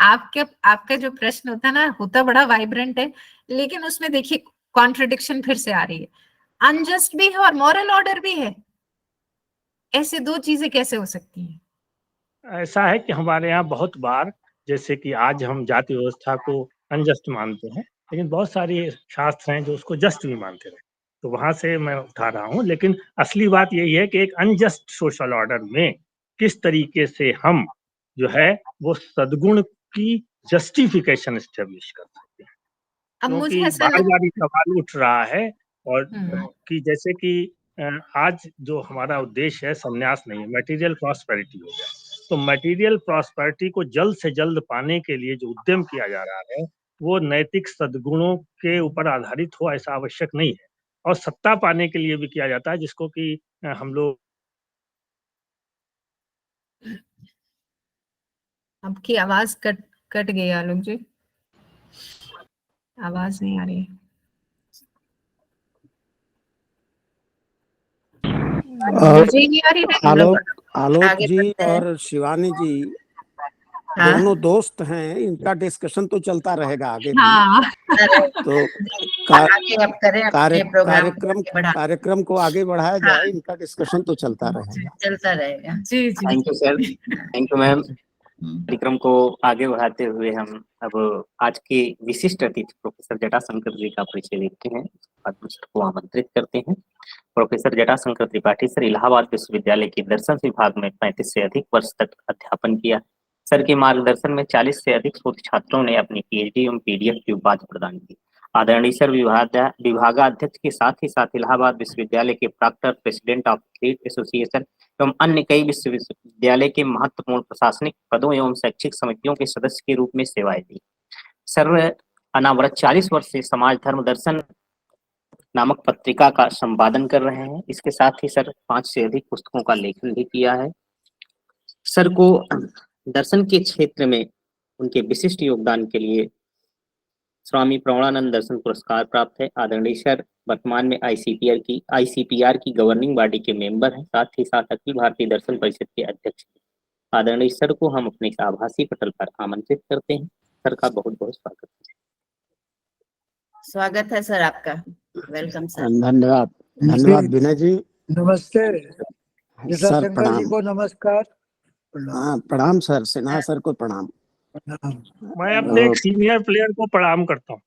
आपका जो प्रश्न होता है ना, होता बड़ा वाइब्रेंट है, लेकिन उसमें देखिए कॉन्ट्रडिक्शन फिर से आ रही है। अनजस्ट भी है और मॉरल ऑर्डर भी है, ऐसे दो चीजें कैसे हो सकती हैं? ऐसा है कि हमारे यहाँ बहुत बार, जैसे कि आज हम जाति व्यवस्था को अनजस्ट मानते हैं, लेकिन बहुत सारे शास्त्र हैं जो उसको जस्ट भी मानते रहे, तो वहां से मैं उठा रहा हूँ। लेकिन असली बात यही है कि एक अनजस्ट सोशल ऑर्डर में किस तरीके से हम जो है वो सद्गुण की जस्टिफिकेशन एस्टेब्लिश कर सकते हैं। अब मुझे क्योंकि ऐसा बार बार ये सवाल उठ रहा है, और कि जैसे कि आज जो हमारा उद्देश्य है संन्यास नहीं है, मटेरियल प्रॉस्पेरिटी हो गया, तो मटेरियल प्रॉस्पेरिटी को जल्द से जल्द पाने के लिए जो उद्यम किया जा रहा है वो नैतिक सद्गुणों के ऊपर आधारित हो ऐसा आवश्यक नहीं है, और सत्ता पाने के लिए भी किया जाता है, जिसको कि हम लोग। आपकी आवाज कट गई आलोक जी, आवाज नहीं आ रही है। मुझे नहीं आ रही है। आलोक जी और शिवानी जी दोनों दोस्त हैं, इनका डिस्कशन तो चलता रहेगा आगे भी। तो कार्यक्रम को आगे बढ़ाया जाए, इनका डिस्कशन तो चलता रहेगा। जी। Thank you sir, thank you ma'am. कार्यक्रम को आगे बढ़ाते हुए हम अब आज के विशिष्ट अतिथि प्रोफेसर जटाशंकर जी का परिचय देखते हैं, को आमंत्रित करते हैं। प्रोफेसर जटाशंकर त्रिपाठी सर इलाहाबाद विश्वविद्यालय के दर्शन विभाग में 35 से अधिक वर्ष तक अध्यापन किया। सर के मार्गदर्शन में 40 से अधिक शोध छात्रों ने अपनी पीएचडी एवं पीडीएफ की उपाधि प्रदान की। आदरणीय सर विभागाध्यक्ष के साथ ही साथ इलाहाबाद विश्वविद्यालय के प्राक्तन प्रेसिडेंट ऑफ क्रेडिट एसोसिएशन एवं अन्य कई विश्वविद्यालय के महत्वपूर्ण प्रशासनिक पदों एवं शैक्षिक समितियों के सदस्य के रूप में सेवाएं दी। सर अनावरत 40 वर्ष से समाज धर्म दर्शन नामक पत्रिका का संपादन कर रहे हैं। इसके साथ ही सर 5 से अधिक पुस्तकों का लेखन भी किया है। सर को दर्शन के क्षेत्र में उनके विशिष्ट योगदान के लिए स्वामी प्रवणानंद दर्शन पुरस्कार प्राप्त है। आदरणीय सर वर्तमान में आईसीपीआर की गवर्निंग बॉडी के मेंबर हैं, साथ ही साथ अखिल भारतीय दर्शन परिषद के अध्यक्ष हैं। आदरणीय सर को हम अपने आभासी पटल पर आमंत्रित करते हैं। सर का बहुत बहुत स्वागत है सर आपका। Welcome sir. धन्यवाद विनय जी। नमस्ते सर, प्रणाम। जी को नमस्कार। प्रणाम सर, सिन्हा सर को प्रणाम। मैं अपने एक सीनियर प्लेयर को प्रणाम करता हूँ।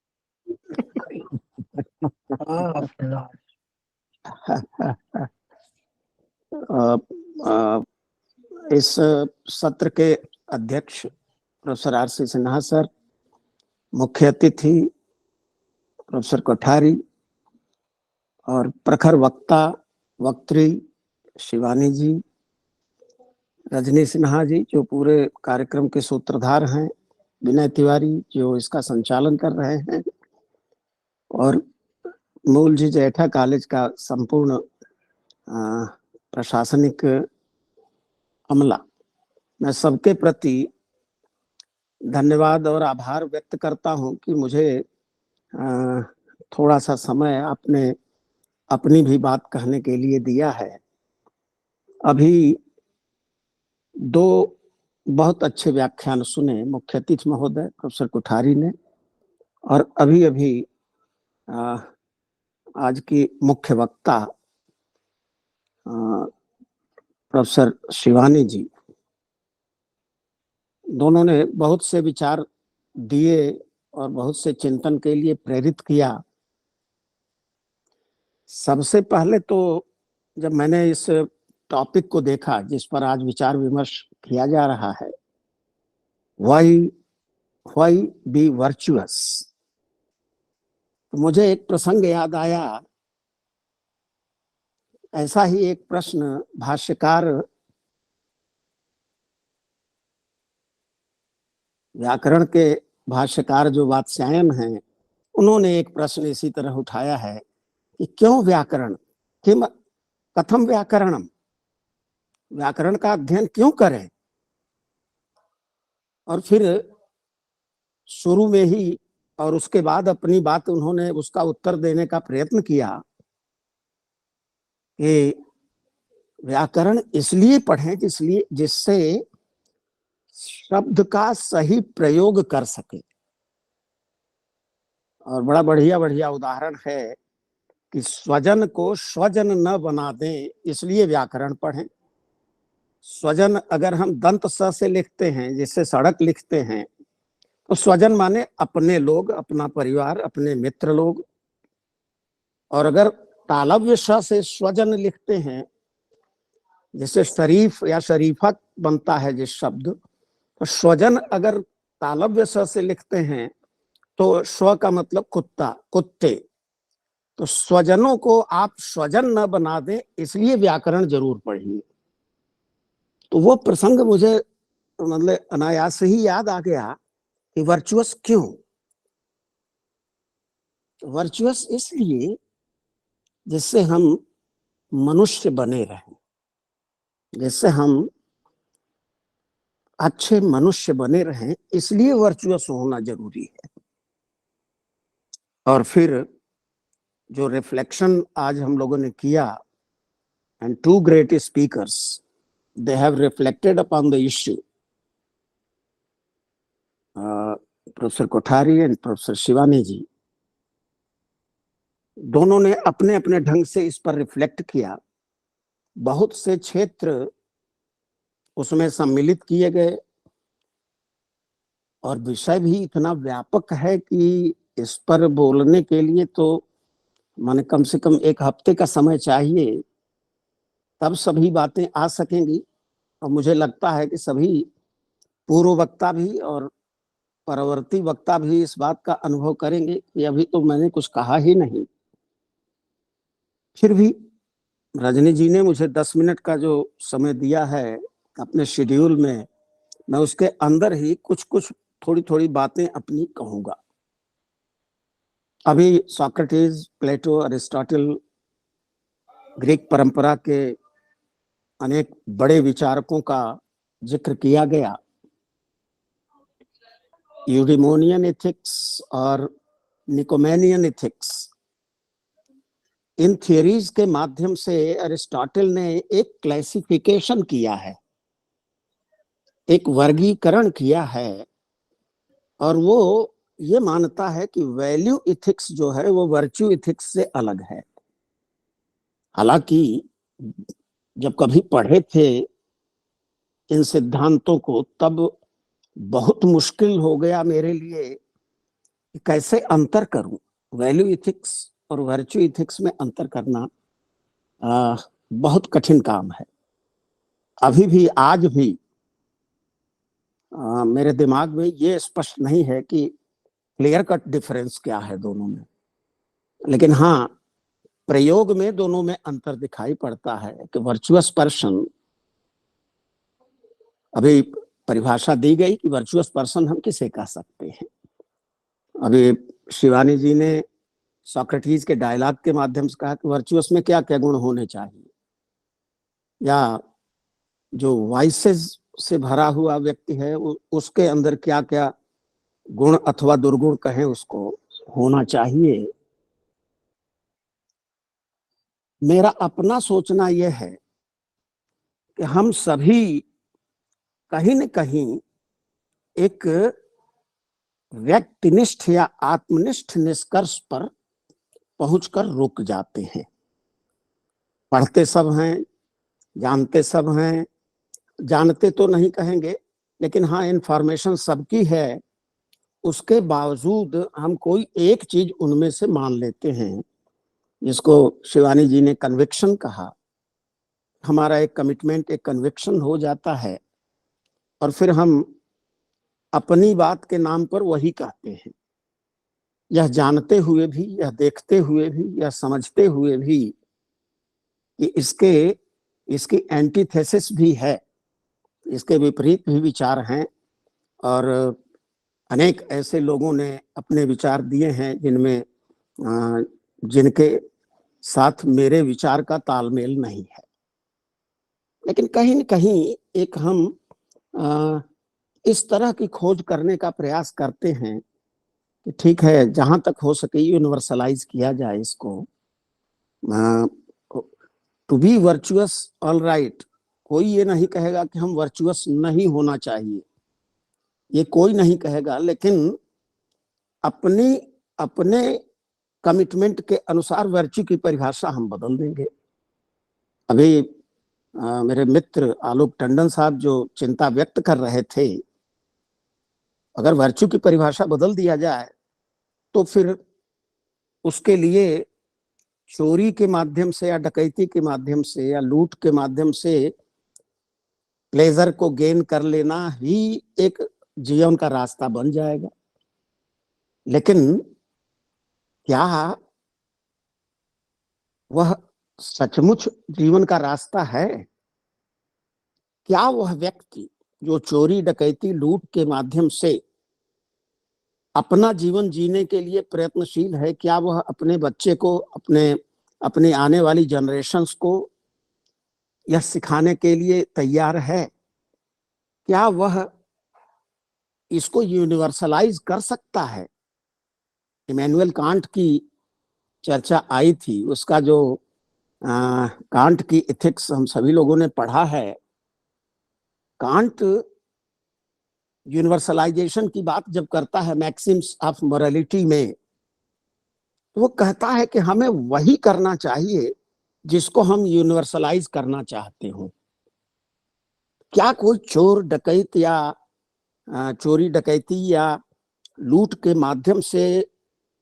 इस सत्र के अध्यक्ष professor R C Sinha sir, मुख्य अतिथि प्रोफेसर कोठारी और प्रखर वक्ता वक्त्री शिवानी जी, रजनी सिन्हा जी जो पूरे कार्यक्रम के सूत्रधार हैं, विनय तिवारी जो इसका संचालन कर रहे हैं, और मूलजी जैठा कॉलेज का संपूर्ण प्रशासनिक अमला, मैं सबके प्रति धन्यवाद और आभार व्यक्त करता हूं कि मुझे थोड़ा सा समय आपने अपनी भी बात कहने के लिए दिया है। अभी 2 बहुत अच्छे व्याख्यान सुने मुख्य अतिथि महोदय प्रोफेसर कोठारी ने, और अभी अभी आज की मुख्य वक्ता प्रोफेसर शिवानी जी, दोनों ने बहुत से विचार दिए और बहुत से चिंतन के लिए प्रेरित किया। सबसे पहले तो जब मैंने इस टॉपिक को देखा जिस पर आज विचार विमर्श किया जा रहा है, व्हाई बी वर्चुअस, तो मुझे एक प्रसंग याद आया। ऐसा ही एक प्रश्न भाष्यकार व्याकरण के भाष्यकार जो वात्स्यायन हैं, उन्होंने एक प्रश्न इसी तरह उठाया है कि क्यों व्याकरण, किम कथम व्याकरणम, व्याकरण का अध्ययन क्यों करें। और फिर शुरू में ही और उसके बाद अपनी बात उन्होंने उसका उत्तर देने का प्रयत्न किया कि व्याकरण इसलिए पढ़ें जिससे शब्द का सही प्रयोग कर सके। और बड़ा बढ़िया उदाहरण है कि स्वजन को स्वजन न बना दें इसलिए व्याकरण पढ़ें। स्वजन अगर हम दंत स से लिखते हैं, जिससे सड़क लिखते हैं, तो स्वजन माने अपने लोग, अपना परिवार, अपने मित्र लोग। और अगर तालव्य श से स्वजन लिखते हैं, जैसे शरीफ या शरीफा बनता है जिस शब्द, तो स्वजन अगर तालव्य स से लिखते हैं तो स्व का मतलब कुत्ता, कुत्ते। तो स्वजनों को आप स्वजन न बना दें इसलिए व्याकरण जरूर पढ़िए। तो वो प्रसंग मुझे मतलब अनायास ही याद आ गया कि वर्चुअस क्यों। वर्चुअस इसलिए जिससे हम मनुष्य बने रहें, जिससे हम अच्छे मनुष्य बने रहें, इसलिए वर्चुअस होना जरूरी है। और फिर जो रिफ्लेक्शन आज हम लोगों ने किया, and 2 great speakers, they have reflected upon the issue, professor Kothari and professor Shivani ji, दोनों ने अपने अपने ढंग से इस पर रिफ्लेक्ट किया। बहुत से क्षेत्र उसमें सम्मिलित किए गए और विषय भी इतना व्यापक है कि इस पर बोलने के लिए तो माने कम से कम 1 हफ्ते का समय चाहिए, तब सभी बातें आ सकेंगी। और मुझे लगता है कि सभी पूर्व वक्ता भी और परवर्ती वक्ता भी इस बात का अनुभव करेंगे कि अभी तो मैंने कुछ कहा ही नहीं। फिर भी रजनी जी ने मुझे 10 मिनट का जो समय दिया है अपने शेड्यूल में, मैं उसके अंदर ही कुछ थोड़ी बातें अपनी कहूंगा। अभी सोक्रेटिस, प्लेटो, अरिस्टोटल, ग्रीक परंपरा के अनेक बड़े विचारकों का जिक्र किया गया। यूडिमोनियन एथिक्स और निकोमेनियन एथिक्स, इन थियरीज के माध्यम से अरिस्टोटल ने एक क्लासिफिकेशन किया है, एक वर्गीकरण किया है। और वो ये मानता है कि वैल्यू इथिक्स जो है वो वर्च्यू इथिक्स से अलग है। हालांकि जब कभी पढ़े थे इन सिद्धांतों को, तब बहुत मुश्किल हो गया मेरे लिए कि कैसे अंतर करूं। वैल्यू इथिक्स और वर्च्यू इथिक्स में अंतर करना बहुत कठिन काम है। अभी भी आज भी मेरे दिमाग में ये स्पष्ट नहीं है कि क्लियर कट डिफरेंस क्या है दोनों में, लेकिन हाँ प्रयोग में दोनों में अंतर दिखाई पड़ता है कि वर्चुअस पर्सन, अभी परिभाषा दी गई कि वर्चुअस पर्सन हम किसे कह सकते हैं। अभी शिवानी जी ने सोक्रेटिस के डायलॉग के माध्यम से कहा कि वर्चुअस में क्या क्या गुण होने चाहिए, या जो वाइसेस से भरा हुआ व्यक्ति है उसके अंदर क्या क्या गुण अथवा दुर्गुण कहें उसको होना चाहिए। मेरा अपना सोचना यह है कि हम सभी कहीं न कहीं एक व्यक्तिनिष्ठ या आत्मनिष्ठ निष्कर्ष पर पहुंचकर रुक जाते हैं। पढ़ते सब हैं, जानते सब हैं, जानते तो नहीं कहेंगे, लेकिन हाँ इंफॉर्मेशन सबकी है, उसके बावजूद हम कोई एक चीज उनमें से मान लेते हैं, जिसको शिवानी जी ने कन्विक्शन कहा। हमारा एक कमिटमेंट, एक कन्विक्शन हो जाता है और फिर हम अपनी बात के नाम पर वही कहते हैं। यह जानते हुए भी, यह देखते हुए भी, यह समझते हुए भी कि इसकी एंटीथेसिस भी है, इसके विपरीत भी विचार हैं, और अनेक ऐसे लोगों ने अपने विचार दिए हैं जिनमें जिनके साथ मेरे विचार का तालमेल नहीं है। लेकिन कहीं न कहीं एक हम इस तरह की खोज करने का प्रयास करते हैं कि ठीक है, जहां तक हो सके यूनिवर्सलाइज किया जाए इसको। To be virtuous, all right, कोई ये नहीं कहेगा कि हम वर्चुअस नहीं होना चाहिए, ये कोई नहीं कहेगा, लेकिन अपने कमिटमेंट के अनुसार वर्च्यू की परिभाषा हम बदल देंगे। अभी मेरे मित्र आलोक टंडन साहब जो चिंता व्यक्त कर रहे थे, अगर वर्च्यू की परिभाषा बदल दिया जाए तो फिर उसके लिए चोरी के माध्यम से या डकैती के माध्यम से या लूट के माध्यम से प्लेजर को गेन कर लेना ही एक जीवन का रास्ता बन जाएगा। लेकिन क्या वह सचमुच जीवन का रास्ता है? क्या वह व्यक्ति जो चोरी डकैती लूट के माध्यम से अपना जीवन जीने के लिए प्रयत्नशील है, क्या वह अपने बच्चे को, अपने आने वाली जनरेशन्स को यह सिखाने के लिए तैयार है? क्या वह इसको यूनिवर्सलाइज कर सकता है? इमैनुअल कांट की चर्चा आई थी, उसका जो कांट की एथिक्स हम सभी लोगों ने पढ़ा है। कांट यूनिवर्सलाइजेशन की बात जब करता है मैक्सिम्स ऑफ मोरालिटी में, तो वो कहता है कि हमें वही करना चाहिए जिसको हम यूनिवर्सलाइज करना चाहते हो। क्या कोई चोर डकैत या चोरी डकैती या लूट के माध्यम से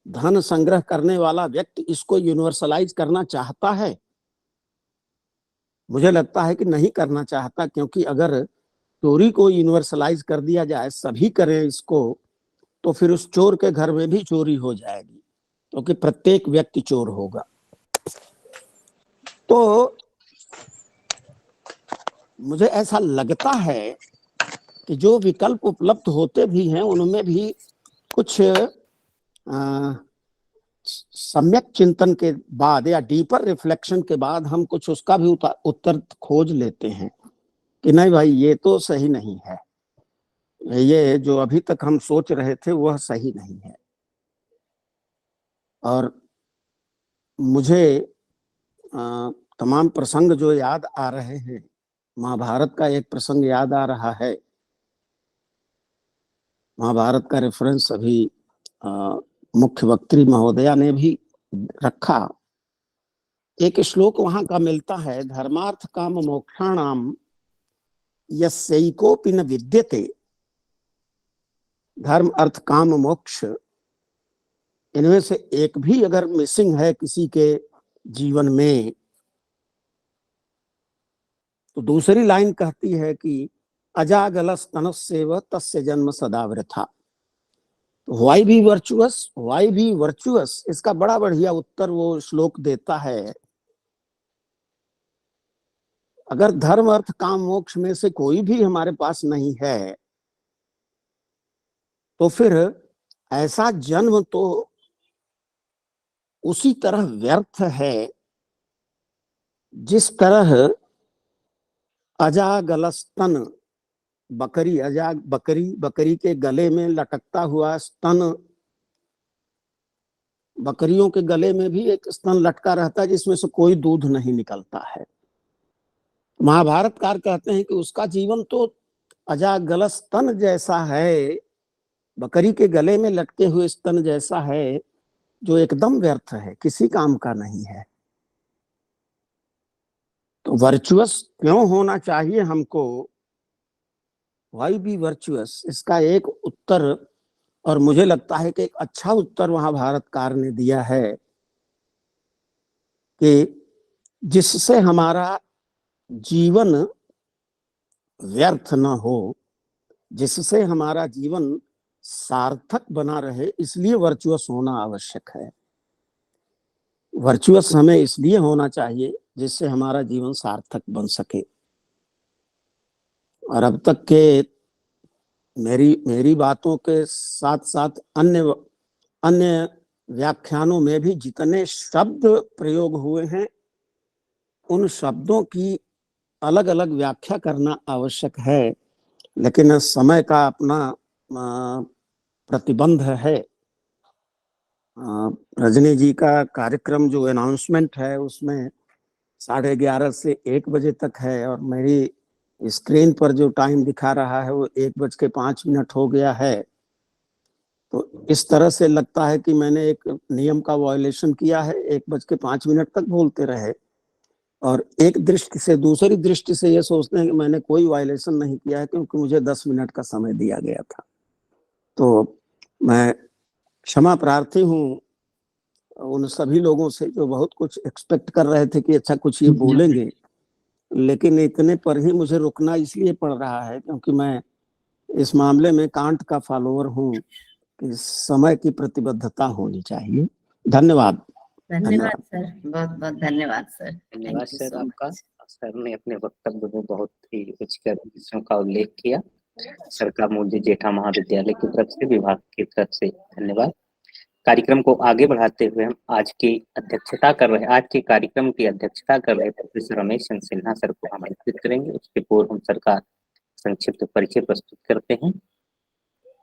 धन संग्रह करने वाला व्यक्ति इसको यूनिवर्सलाइज करना चाहता है? मुझे लगता है कि नहीं करना चाहता, क्योंकि अगर चोरी को यूनिवर्सलाइज कर दिया जाए, सभी करें इसको, तो फिर उस चोर के घर में भी चोरी हो जाएगी, क्योंकि प्रत्येक व्यक्ति चोर होगा। तो मुझे ऐसा लगता है कि जो विकल्प उपलब्ध होते भी हैं उनमें भी कुछ सम्यक चिंतन के बाद या डीपर रिफ्लेक्शन के बाद हम कुछ उसका भी उत्तर खोज लेते हैं कि नहीं भाई, ये तो सही नहीं है, ये जो अभी तक हम सोच रहे थे वह सही नहीं है। और मुझे तमाम प्रसंग जो याद आ रहे हैं, महाभारत का एक प्रसंग याद आ रहा है। महाभारत का रेफरेंस अभी मुख्य वक्त्री महोदया ने भी रखा। एक श्लोक वहां का मिलता है, धर्मार्थ काम मोक्षाणाम यस्यैकोपि न विद्यते। धर्म अर्थ काम मोक्ष, इनमें से एक भी अगर मिसिंग है किसी के जीवन में, तो दूसरी लाइन कहती है कि अजागलस्तनस्यैव तस्य जन्म सदा वृथा। वाई बी वर्चुअस, इसका बड़ा बढ़िया उत्तर वो श्लोक देता है। अगर धर्म अर्थ काम मोक्ष में से कोई भी हमारे पास नहीं है तो फिर ऐसा जन्म तो उसी तरह व्यर्थ है जिस तरह अजागलस्तन बकरी के गले में लटकता हुआ स्तन, बकरियों के गले में भी एक स्तन लटका रहता है जिसमें से कोई दूध नहीं निकलता है। महाभारतकार कहते हैं कि उसका जीवन तो अजागल स्तन जैसा है, बकरी के गले में लटके हुए स्तन जैसा है, जो एकदम व्यर्थ है, किसी काम का नहीं है। तो वर्चुअस क्यों होना चाहिए हमको, वाई बी वर्चुअस, इसका एक उत्तर, और मुझे लगता है कि एक अच्छा उत्तर वहां भारतकार ने दिया है कि जिससे हमारा जीवन व्यर्थ न हो, जिससे हमारा जीवन सार्थक बना रहे, इसलिए वर्चुअस होना आवश्यक है। वर्चुअस हमें इसलिए होना चाहिए जिससे हमारा जीवन सार्थक बन सके। और अब तक के मेरी बातों के साथ साथ अन्य व्याख्यानों में भी जितने शब्द प्रयोग हुए हैं, उन शब्दों की अलग अलग व्याख्या करना आवश्यक है, लेकिन समय का अपना प्रतिबंध है। रजनी जी का कार्यक्रम जो अनाउंसमेंट है उसमें 11:30 से 1 बजे तक है, और मेरी स्क्रीन पर जो टाइम दिखा रहा है वो 1:05 हो गया है। तो इस तरह से लगता है कि मैंने एक नियम का वायलेशन किया है। 1:05 तक बोलते रहे, और एक दृष्टि से, दूसरी दृष्टि से ये सोचते हैं कि मैंने कोई वायलेशन नहीं किया है क्योंकि मुझे 10 मिनट का समय दिया गया था। तो मैं क्षमा प्रार्थी हूँ उन सभी लोगों से जो बहुत कुछ एक्सपेक्ट कर रहे थे कि अच्छा कुछ ये बोलेंगे, लेकिन इतने पर ही मुझे रुकना इसलिए पड़ रहा है क्योंकि मैं इस मामले में कांट का फॉलोअर हूँ कि समय की प्रतिबद्धता होनी चाहिए। धन्यवाद सर, बहुत बहुत धन्यवाद सर। धन्यवाद सर आपका। सर ने अपने वक्तव्य में बहुत ही रुचिकर विषयों का उल्लेख किया। सर का मूल्य जेठा महाविद्यालय की तरफ से, विभाग की तरफ से धन्यवाद। कार्यक्रम को आगे बढ़ाते हुए हम आज के कार्यक्रम की अध्यक्षता कर रहे प्रोफेसर रमेश चंद्र सिन्हा सर को आमंत्रित करेंगे। उसके पूर्व हम सर का संक्षिप्त परिचय प्रस्तुत करते हैं।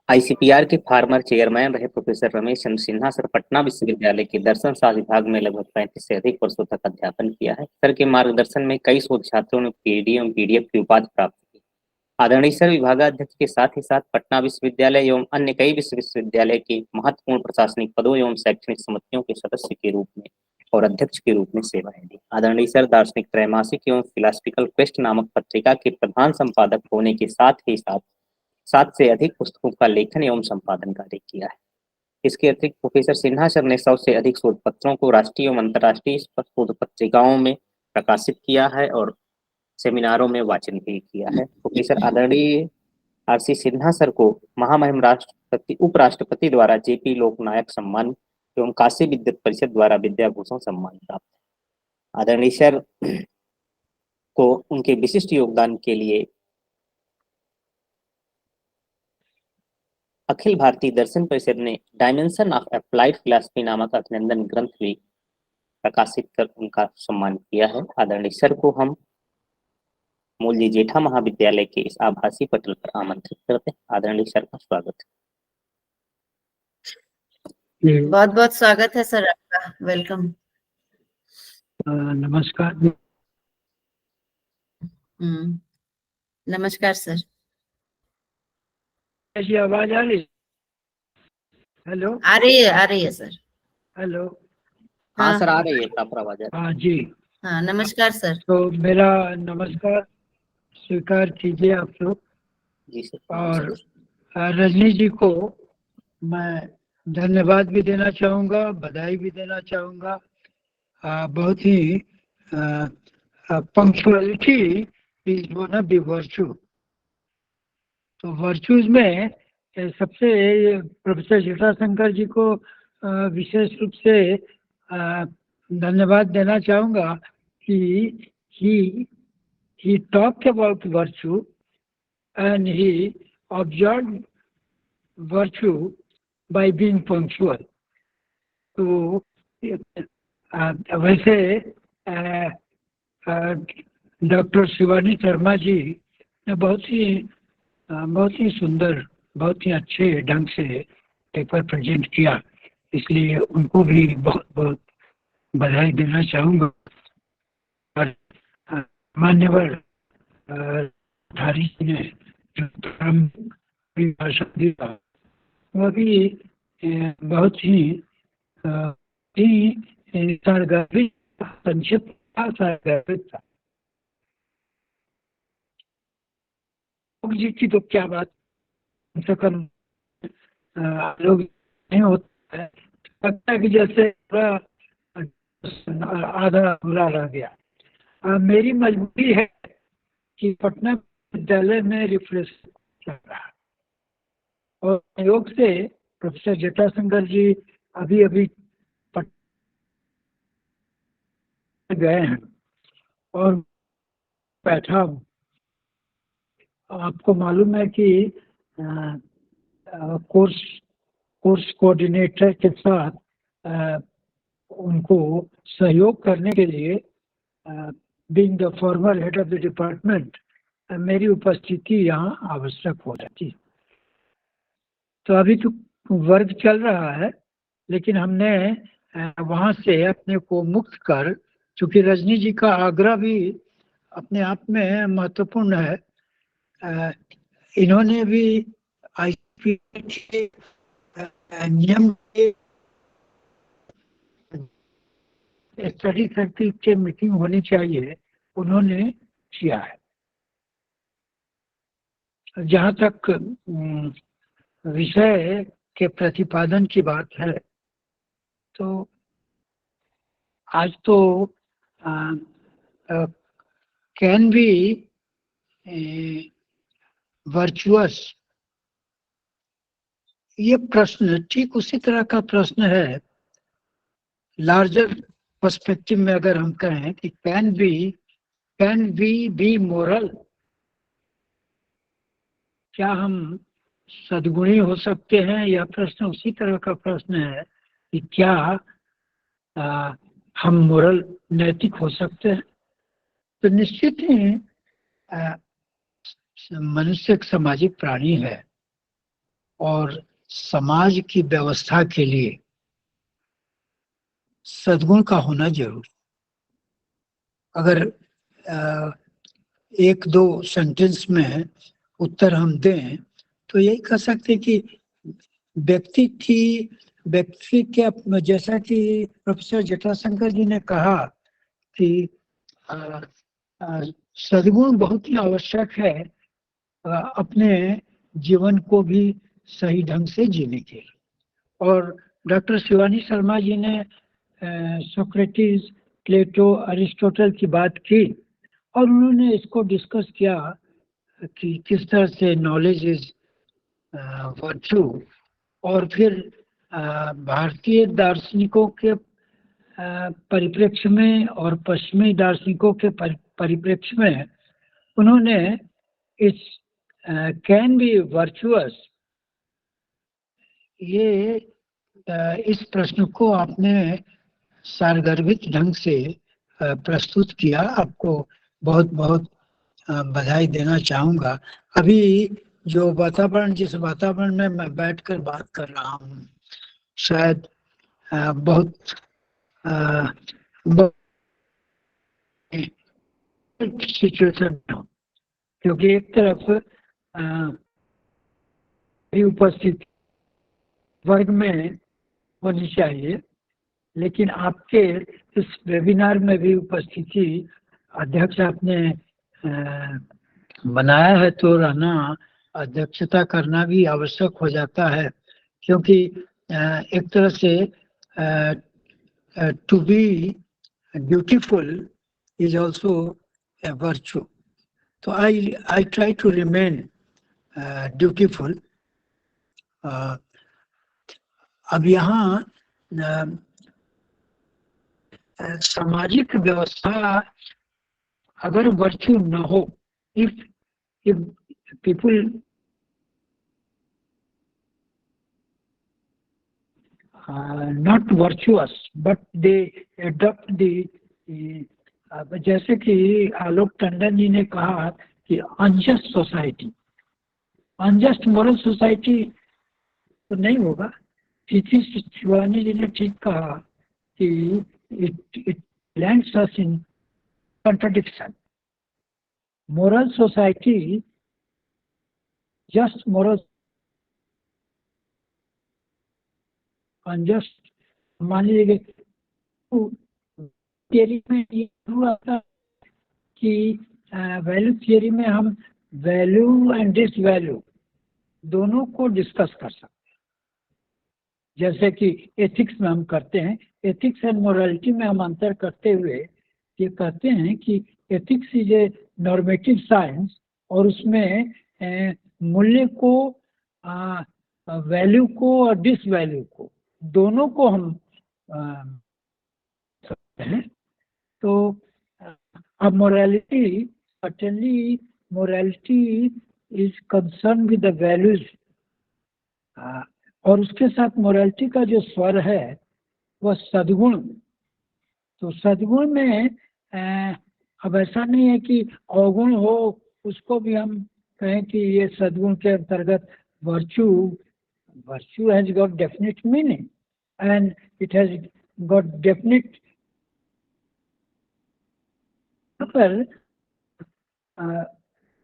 ICPR के फार्मर चेयरमैन रहे प्रोफेसर रमेश चंद्र सिन्हा सर पटना विश्वविद्यालय के दर्शन शास्त्र विभाग में लगभग 35 से अधिक वर्षों तक अध्यापन किया है। सर के मार्गदर्शन में कई शोध छात्रों ने PhD एवं PDF की उपाधि प्राप्त की। आदरणीय सर विभागाध्यक्ष के साथ ही साथ पटना विश्वविद्यालय एवं अन्य कई विश्वविद्यालय के महत्वपूर्ण प्रशासनिक पदों एवं शैक्षणिक समितियों के सदस्य के रूप में और अध्यक्ष के रूप में सेवाएं दी। आदरणीय सर दार्शनिक त्रैमासिक एवं फिलॉसफिकल क्वेस्ट नामक पत्रिका के प्रधान संपादक होने के साथ ही साथ 7 से अधिक पुस्तकों का लेखन एवं संपादन कार्य किया है। इसके अतिरिक्त प्रोफेसर सिन्हा सर ने 100 से अधिक शोध पत्रों को राष्ट्रीय एवं अंतर्राष्ट्रीय शोध पत्रिकाओं में प्रकाशित किया है और सेमिनारों में वाचन भी किया है। प्रोफेसर आदरणीय RC सिन्हा सर को महामहिम उपराष्ट्रपति द्वारा JP लोकनायक सम्मान एवं काशी विद्युत परिषद द्वारा विद्याभूषण सम्मान प्राप्त है। आदरणीय सर को उनके विशिष्ट योगदान के लिए अखिल भारतीय दर्शन परिषद ने डायमेंशन ऑफ अप्लाइड फिलॉसफी नामक अभिनंदन ग्रंथ भी प्रकाशित कर उनका सम्मान किया है। आदरणीय सर को हम मूल्य जेठा महाविद्यालय के इस आभासी पटल पर आमंत्रित करते हैं। आदरणीय सर का स्वागत है। बहुत बहुत स्वागत है सर आपका, वेलकम। नमस्कार। नमस्कार सर। ऐसी आवाज आ रही? हेलो, आ रही है सर। हेलो। हाँ सर, आ रही है प्रॉपर आवाज। हाँ जी, हाँ नमस्कार सर। तो मेरा नमस्कार स्वीकार कीजिए आप लोग। जी सर। और रजनी जी को मैं धन्यवाद भी देना चाहूँगा, बधाई भी देना चाहूँगा। बहुत ही punctuality is one of the virtue. तो वर्चूज में सबसे प्रोफेसर जटाशंकर जी को विशेष रूप से धन्यवाद देना चाहूँगा कि he talked about virtue and he observed virtue by being punctual. तो वैसे डॉक्टर शिवानी शर्मा जी ने बहुत ही सुंदर, बहुत ही अच्छे ढंग से पेपर प्रेजेंट किया, इसलिए उनको भी बहुत बहुत बधाई देना चाहूँगा। और मान्यवर धारी जी ने जो भाषण दिया वह भी बहुत ही सारगर्भित, संक्षिप्त था, सारगर्भित था। जी की तो क्या बात, कम से कम लोग नहीं होता है, लगता है कि जैसे आधा अधूरा रह गया। मेरी मजबूरी है कि पटना विद्यालय में रिफ्रेश चल रहा है और सहयोग से प्रोफेसर जटाशंकर जी अभी अभी पटना गए हैं और बैठा हूँ। आपको मालूम है कि कोर्स कोऑर्डिनेटर के साथ उनको सहयोग करने के लिए being the former head of the department मेरी उपस्थिति यहाँ आवश्यक हो जाती है। तो अभी तो वर्ग चल रहा है, लेकिन हमने वहाँ से अपने को मुक्त कर, चूँकि रजनी जी का आग्रह भी अपने आप में महत्वपूर्ण है, इन्होंने भी आईसीपी के नियम के स्टडी सर्किल के मीटिंग होनी चाहिए, उन्होंने किया है। जहाँ तक विषय के प्रतिपादन की बात है, तो आज तो कैन बी वर्चुअस, ये प्रश्न ठीक उसी तरह का प्रश्न है। लार्जर पर्सपेक्टिव में अगर हम कहें कि कैन वी बी मोरल, क्या हम सद्गुणी हो सकते हैं, यह प्रश्न उसी तरह का प्रश्न है कि क्या हम मोरल, नैतिक हो सकते हैं। तो निश्चित ही मनुष्य एक सामाजिक प्राणी है और समाज की व्यवस्था के लिए सद्गुण का होना जरूरी। अगर एक दो सेंटेंस में उत्तर हम दें तो यही कह सकते हैं कि व्यक्ति के, जैसा कि प्रोफेसर जटाशंकर जी ने कहा कि सद्गुण बहुत ही आवश्यक है अपने जीवन को भी सही ढंग से जीने के लिए। और डॉक्टर शिवानी शर्मा जी ने सोक्रेटिस, प्लेटो, अरिस्टोटल की बात की और उन्होंने इसको डिस्कस किया कि किस तरह से नॉलेज इज वर्च्यू। और फिर भारतीय दार्शनिकों के परिप्रेक्ष्य में और पश्चिमी दार्शनिकों के परिप्रेक्ष्य में उन्होंने इस कैन बी वर्चुअस, ये इस प्रश्न को आपने सारगर्भित ढंग से प्रस्तुत किया। आपको बहुत बहुत बधाई देना चाहूँगा। अभी जो वातावरण, जिस वातावरण में मैं बैठकर बात कर रहा हूँ, शायद बहुत सिचुएशन हो, क्योंकि एक तरफ उपस्थिति वर्ग में होनी चाहिए, लेकिन आपके इस वेबिनार में भी उपस्थिति अध्यक्ष आपने बनाया है तो रहना, अध्यक्षता करना भी आवश्यक हो जाता है, क्योंकि एक तरह से to be dutiful is also a virtue. तो I try to remain dutiful अब यहाँ सामाजिक व्यवस्था अगर वर्च्यू न हो, if people not virtuous but they adopt the जैसे कि आलोक टंडन जी ने कहा कि unjust society, unjust moral society तो नहीं होगा। सीधी शिवानी जी ने ठीक कहा कि it lands us in contradiction. Moral society, just moral, unjust, मान लीजिए थियरी में ये हुआ था कि वैल्यू थियरी में हम वैल्यू एंड डिसवैल्यू दोनों को डिस्कस कर सकते हैं, जैसे कि एथिक्स में हम करते हैं। एथिक्स एंड मोरालिटी में हम अंतर करते हुए ये कहते हैं कि ethics is a normative science और उसमें मूल्य को, वैल्यू को और डिसवैल्यू को दोनों को हम सकते हैं। तो अब morality, certainly morality is concern with the values, और उसके साथ मोरालिटी का जो स्वर है वह सद्गुण। तो सद्गुण में अब ऐसा नहीं है कि अवगुण हो उसको भी हम कहें कि ये सद्गुण के अंतर्गत virtue, virtue has got definite meaning and it has got definite पर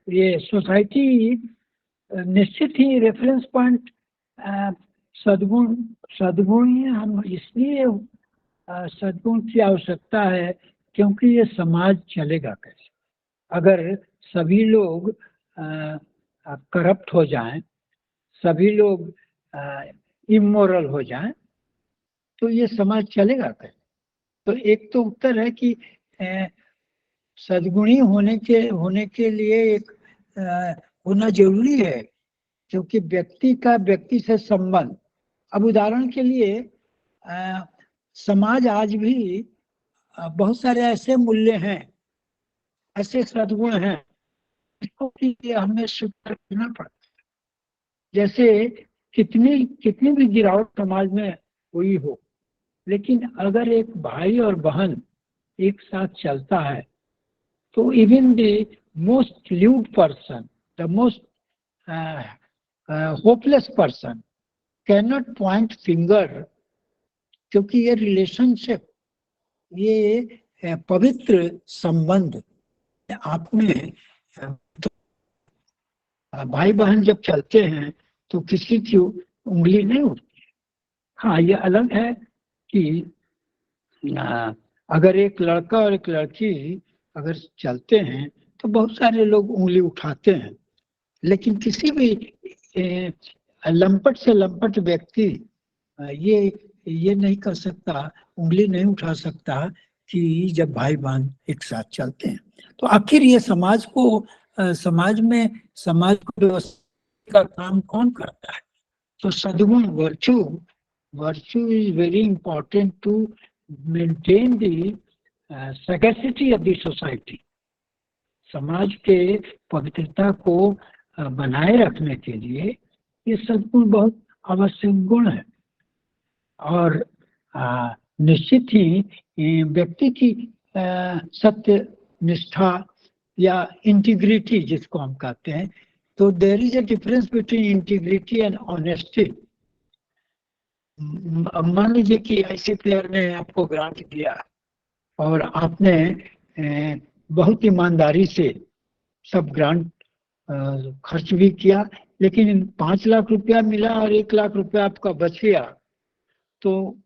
ये सोसाइटी निश्चित ही रेफरेंस पॉइंट सद्गुण ही हम इसलिए सद्गुण की आवश्यकता है क्योंकि ये समाज चलेगा कैसे। अगर सभी लोग करप्ट हो जाएं, सभी लोग इमोरल हो जाएं, तो ये समाज चलेगा कैसे। तो एक तो उत्तर है कि सद्गुणी होने के लिए एक होना जरूरी है, क्योंकि व्यक्ति का व्यक्ति से संबंध। अब उदाहरण के लिए समाज आज भी बहुत सारे ऐसे मूल्य हैं, ऐसे सद्गुण हैं जिसको हमें स्वीकार करना पड़ता है। जैसे कितनी भी गिरावट समाज में हुई हो, लेकिन अगर एक भाई और बहन एक साथ चलता है तो even the most lewd person, the most hopeless person can not point finger, क्योंकि ये रिलेशनशिप, ये पवित्र संबंध आप में, तो भाई बहन जब चलते हैं तो किसी की उंगली नहीं उठती। हाँ, ये अलग है कि अगर एक लड़का और एक लड़की अगर चलते हैं तो बहुत सारे लोग उंगली उठाते हैं, लेकिन किसी भी लंपट से लंपट व्यक्ति ये नहीं कर सकता, उंगली नहीं उठा सकता कि जब भाई बहन एक साथ चलते हैं। तो आखिर ये समाज को व्यवस्था का काम कौन करता है? तो सद्गुण, virtue is very important to maintain the sagacity of the society. समाज के पवित्रता को बनाए रखने के लिए ये सद्गुण बहुत आवश्यक गुण है। और निश्चित ही व्यक्ति की सत्य निष्ठा या इंटीग्रिटी जिसको हम कहते हैं, तो there is a difference between integrity and honesty. मान लीजिए कि ऐसे प्लेयर ने आपको ग्रांट दिया और आपने बहुत ईमानदारी से सब ग्रांट खर्च भी किया, लेकिन 5 लाख रुपया मिला और 1 लाख रुपया आपका बच गया, तो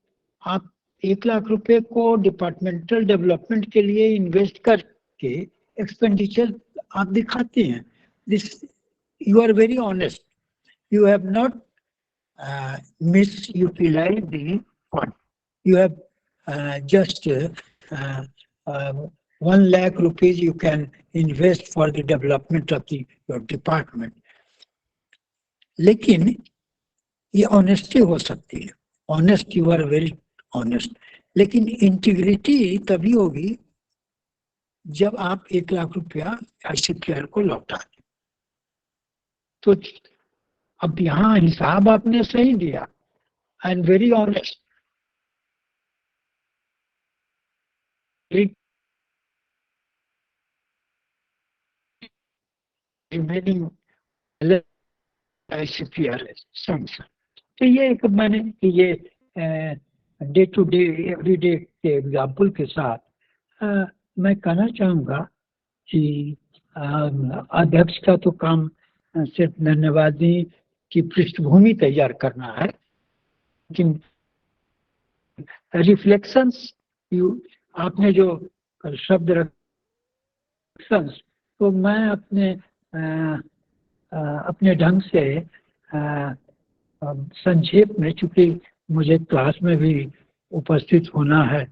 आप 1 लाख रुपए को डिपार्टमेंटल डेवलपमेंट के लिए इन्वेस्ट करके एक्सपेंडिचर आप दिखाते हैं। This you are very honest, you have not misutilized the fund. You have just 1 lakh rupees you can invest for the development of your department. लेकिन ये ऑनेस्टी हो सकती है, honest, you are very honest, लेकिन इंटीग्रिटी तभी होगी जब आप 1 लाख रुपया ICPR को लौटा दें। तो अब यहाँ हिसाब आपने सही दिया and very honest, remaining ICPR sanction. तो ये एक मैंने ये डे टू डे एवरीडे के एग्जाम्पल के साथ मैं कहना चाहूँगा कि अध्यक्ष का तो काम सिर्फ धन्यवादी की पृष्ठभूमि तैयार करना है, लेकिन रिफ्लेक्शंस आपने जो शब्द रिफ्लेक्शंस, तो मैं अपने ढंग से संक्षेप में, चूंकि मुझे क्लास में भी उपस्थित होना है,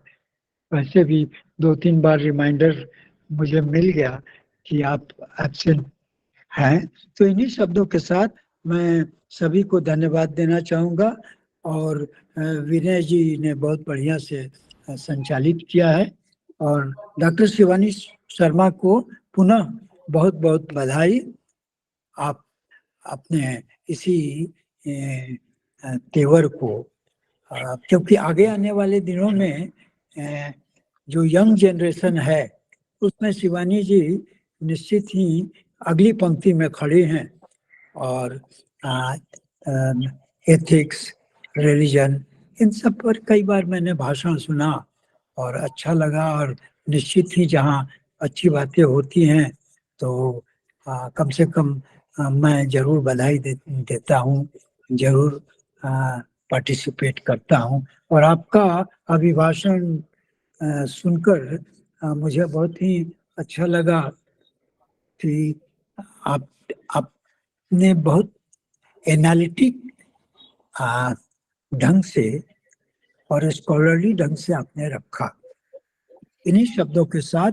वैसे भी 2-3 बार रिमाइंडर मुझे मिल गया कि आप एब्सेंट हैं, तो इन्हीं शब्दों के साथ मैं सभी को धन्यवाद देना चाहूँगा। और विनय जी ने बहुत बढ़िया से संचालित किया है, और डॉक्टर शिवानी शर्मा को पुनः बहुत बहुत बधाई। आप अपने इसी तेवर को, क्योंकि आगे आने वाले दिनों में जो यंग जनरेशन है उसमें शिवानी जी निश्चित ही अगली पंक्ति में खड़े हैं, और एथिक्स, रिलीजन, इन सब पर कई बार मैंने भाषण सुना और अच्छा लगा, और निश्चित ही जहाँ अच्छी बातें होती हैं तो कम से कम मैं जरूर बधाई देता हूँ, जरूर पार्टिसिपेट करता हूँ। और आपका अभिभाषण सुनकर मुझे बहुत ही अच्छा लगा कि आपने बहुत एनालिटिक ढंग से और स्कॉलरली ढंग से आपने रखा। इन्हीं शब्दों के साथ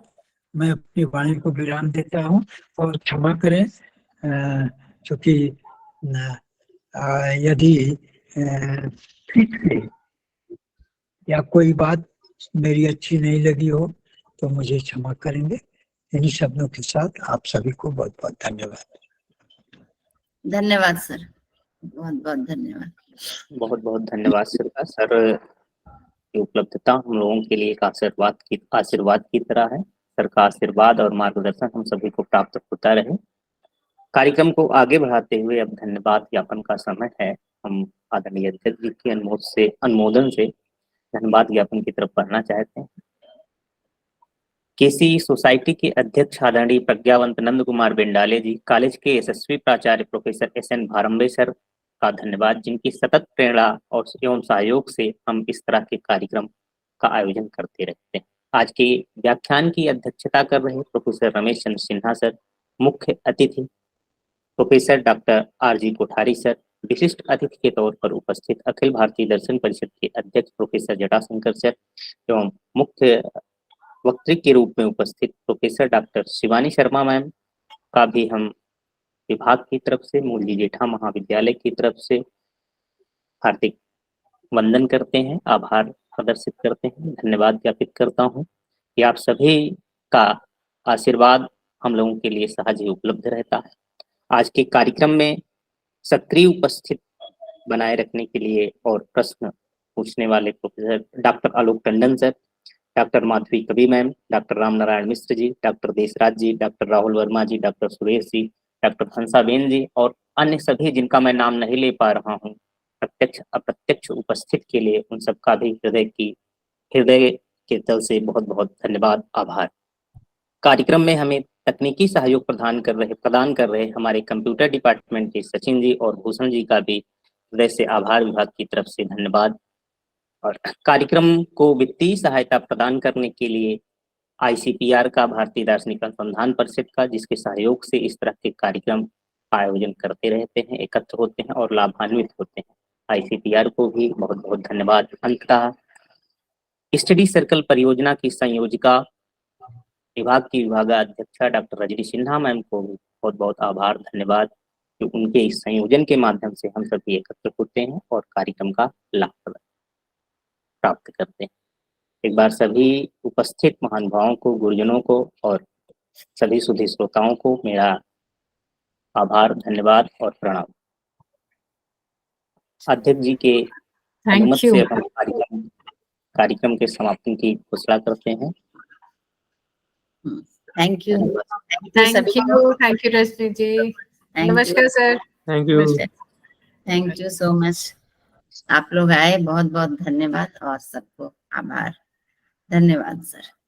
मैं अपनी वाणी को विराम देता हूँ, और क्षमा करें क्योंकि यदि ठीक से या कोई बात मेरी अच्छी नहीं लगी हो तो मुझे क्षमा करेंगे। इन्हीं शब्दों के साथ आप सभी को बहुत बहुत धन्यवाद। धन्यवाद सर, बहुत बहुत धन्यवाद। बहुत बहुत धन्यवाद सर की उपलब्धता हम लोगों के लिए एक आशीर्वाद की तरह है। सर का आशीर्वाद और मार्गदर्शन हम सभी को प्राप्त होता रहे। कार्यक्रम को आगे बढ़ाते हुए अब धन्यवाद ज्ञापन का समय है। हम आदरणीय अध्यक्ष जी के अनुमोदन से धन्यवाद ज्ञापन की तरफ बढ़ना चाहते हैं। केसी सोसाइटी के अध्यक्ष आदरणीय प्रज्ञावंत नंद कुमार बेंडाले जी, कॉलेज के यशस्वी प्राचार्य प्रोफेसर SN भारंबे सर का धन्यवाद, जिनकी सतत प्रेरणा और एवं सहयोग से हम इस तरह के कार्यक्रम का आयोजन करते रहते हैं। आज के व्याख्यान की अध्यक्षता कर रहे प्रोफेसर रमेश चंद्र सिन्हा सर, मुख्य अतिथि professor doctor RG Kothari sir, विशिष्ट अतिथि के तौर पर उपस्थित अखिल भारतीय दर्शन परिषद के अध्यक्ष प्रोफेसर जटाशंकर सर एवं मुख्य वक्तृ के रूप में उपस्थित professor doctor Shivani Sharma ma'am का भी हम विभाग की तरफ से, मूलजी जेठा महाविद्यालय की तरफ से हार्दिक वंदन करते हैं, आभार प्रदर्शित करते हैं, धन्यवाद ज्ञापित करता हूं कि आप सभी का आशीर्वाद हम लोगों के लिए सहज ही उपलब्ध रहता है। आज के कार्यक्रम में सक्रिय उपस्थित बनाए रखने के लिए और प्रश्न पूछने वाले प्रोफेसर डॉक्टर आलोक टंडन सर, डॉक्टर माधवी कवि ma'am, doctor Ram Narayan Mishra ji, doctor Deshraj जी, डॉक्टर राहुल वर्मा जी, डॉक्टर सुरेश जी, डॉक्टर हंसाबेन जी और अन्य सभी जिनका मैं नाम नहीं ले पा रहा हूँ, प्रत्यक्ष अप्रत्यक्ष उपस्थित के लिए उन सबका भी हृदय के तल से बहुत बहुत धन्यवाद, आभार। कार्यक्रम में हमें तकनीकी सहयोग प्रदान कर रहे हमारे कंप्यूटर डिपार्टमेंट के सचिन जी और भूषण जी का भी हृदय से आभार, विभाग की तरफ से धन्यवाद। और कार्यक्रम को वित्तीय सहायता प्रदान करने के लिए ICPR का, भारतीय दार्शनिक अनुसंधान परिषद का, जिसके सहयोग से इस तरह के कार्यक्रम का आयोजन करते रहते हैं, एकत्र होते हैं और लाभान्वित होते हैं। ICPR को भी बहुत बहुत धन्यवाद। अंततः स्टडी सर्कल परियोजना की संयोजिका विभाग की विभागाध्यक्षा डॉक्टर रजनी सिन्हा मैम को भी बहुत बहुत आभार, धन्यवाद। कि उनके इस संयोजन के माध्यम से हम सभी एकत्र होते हैं और कार्यक्रम का लाभ प्राप्त करते हैं। एक बार सभी उपस्थित महानुभावों को, गुरुजनों को और सभी सुधी श्रोताओं को मेरा आभार, धन्यवाद और प्रणाम। अध्यक्ष जी के अनुमति you. से हम कार्यक्रम के समापन की घोषणा करते हैं। Thank you Thank you Rajni ji. नमस्कार sir. Thank you. Thank you so much. आप लोग आए, बहुत बहुत धन्यवाद और सबको आभार। धन्यवाद सर।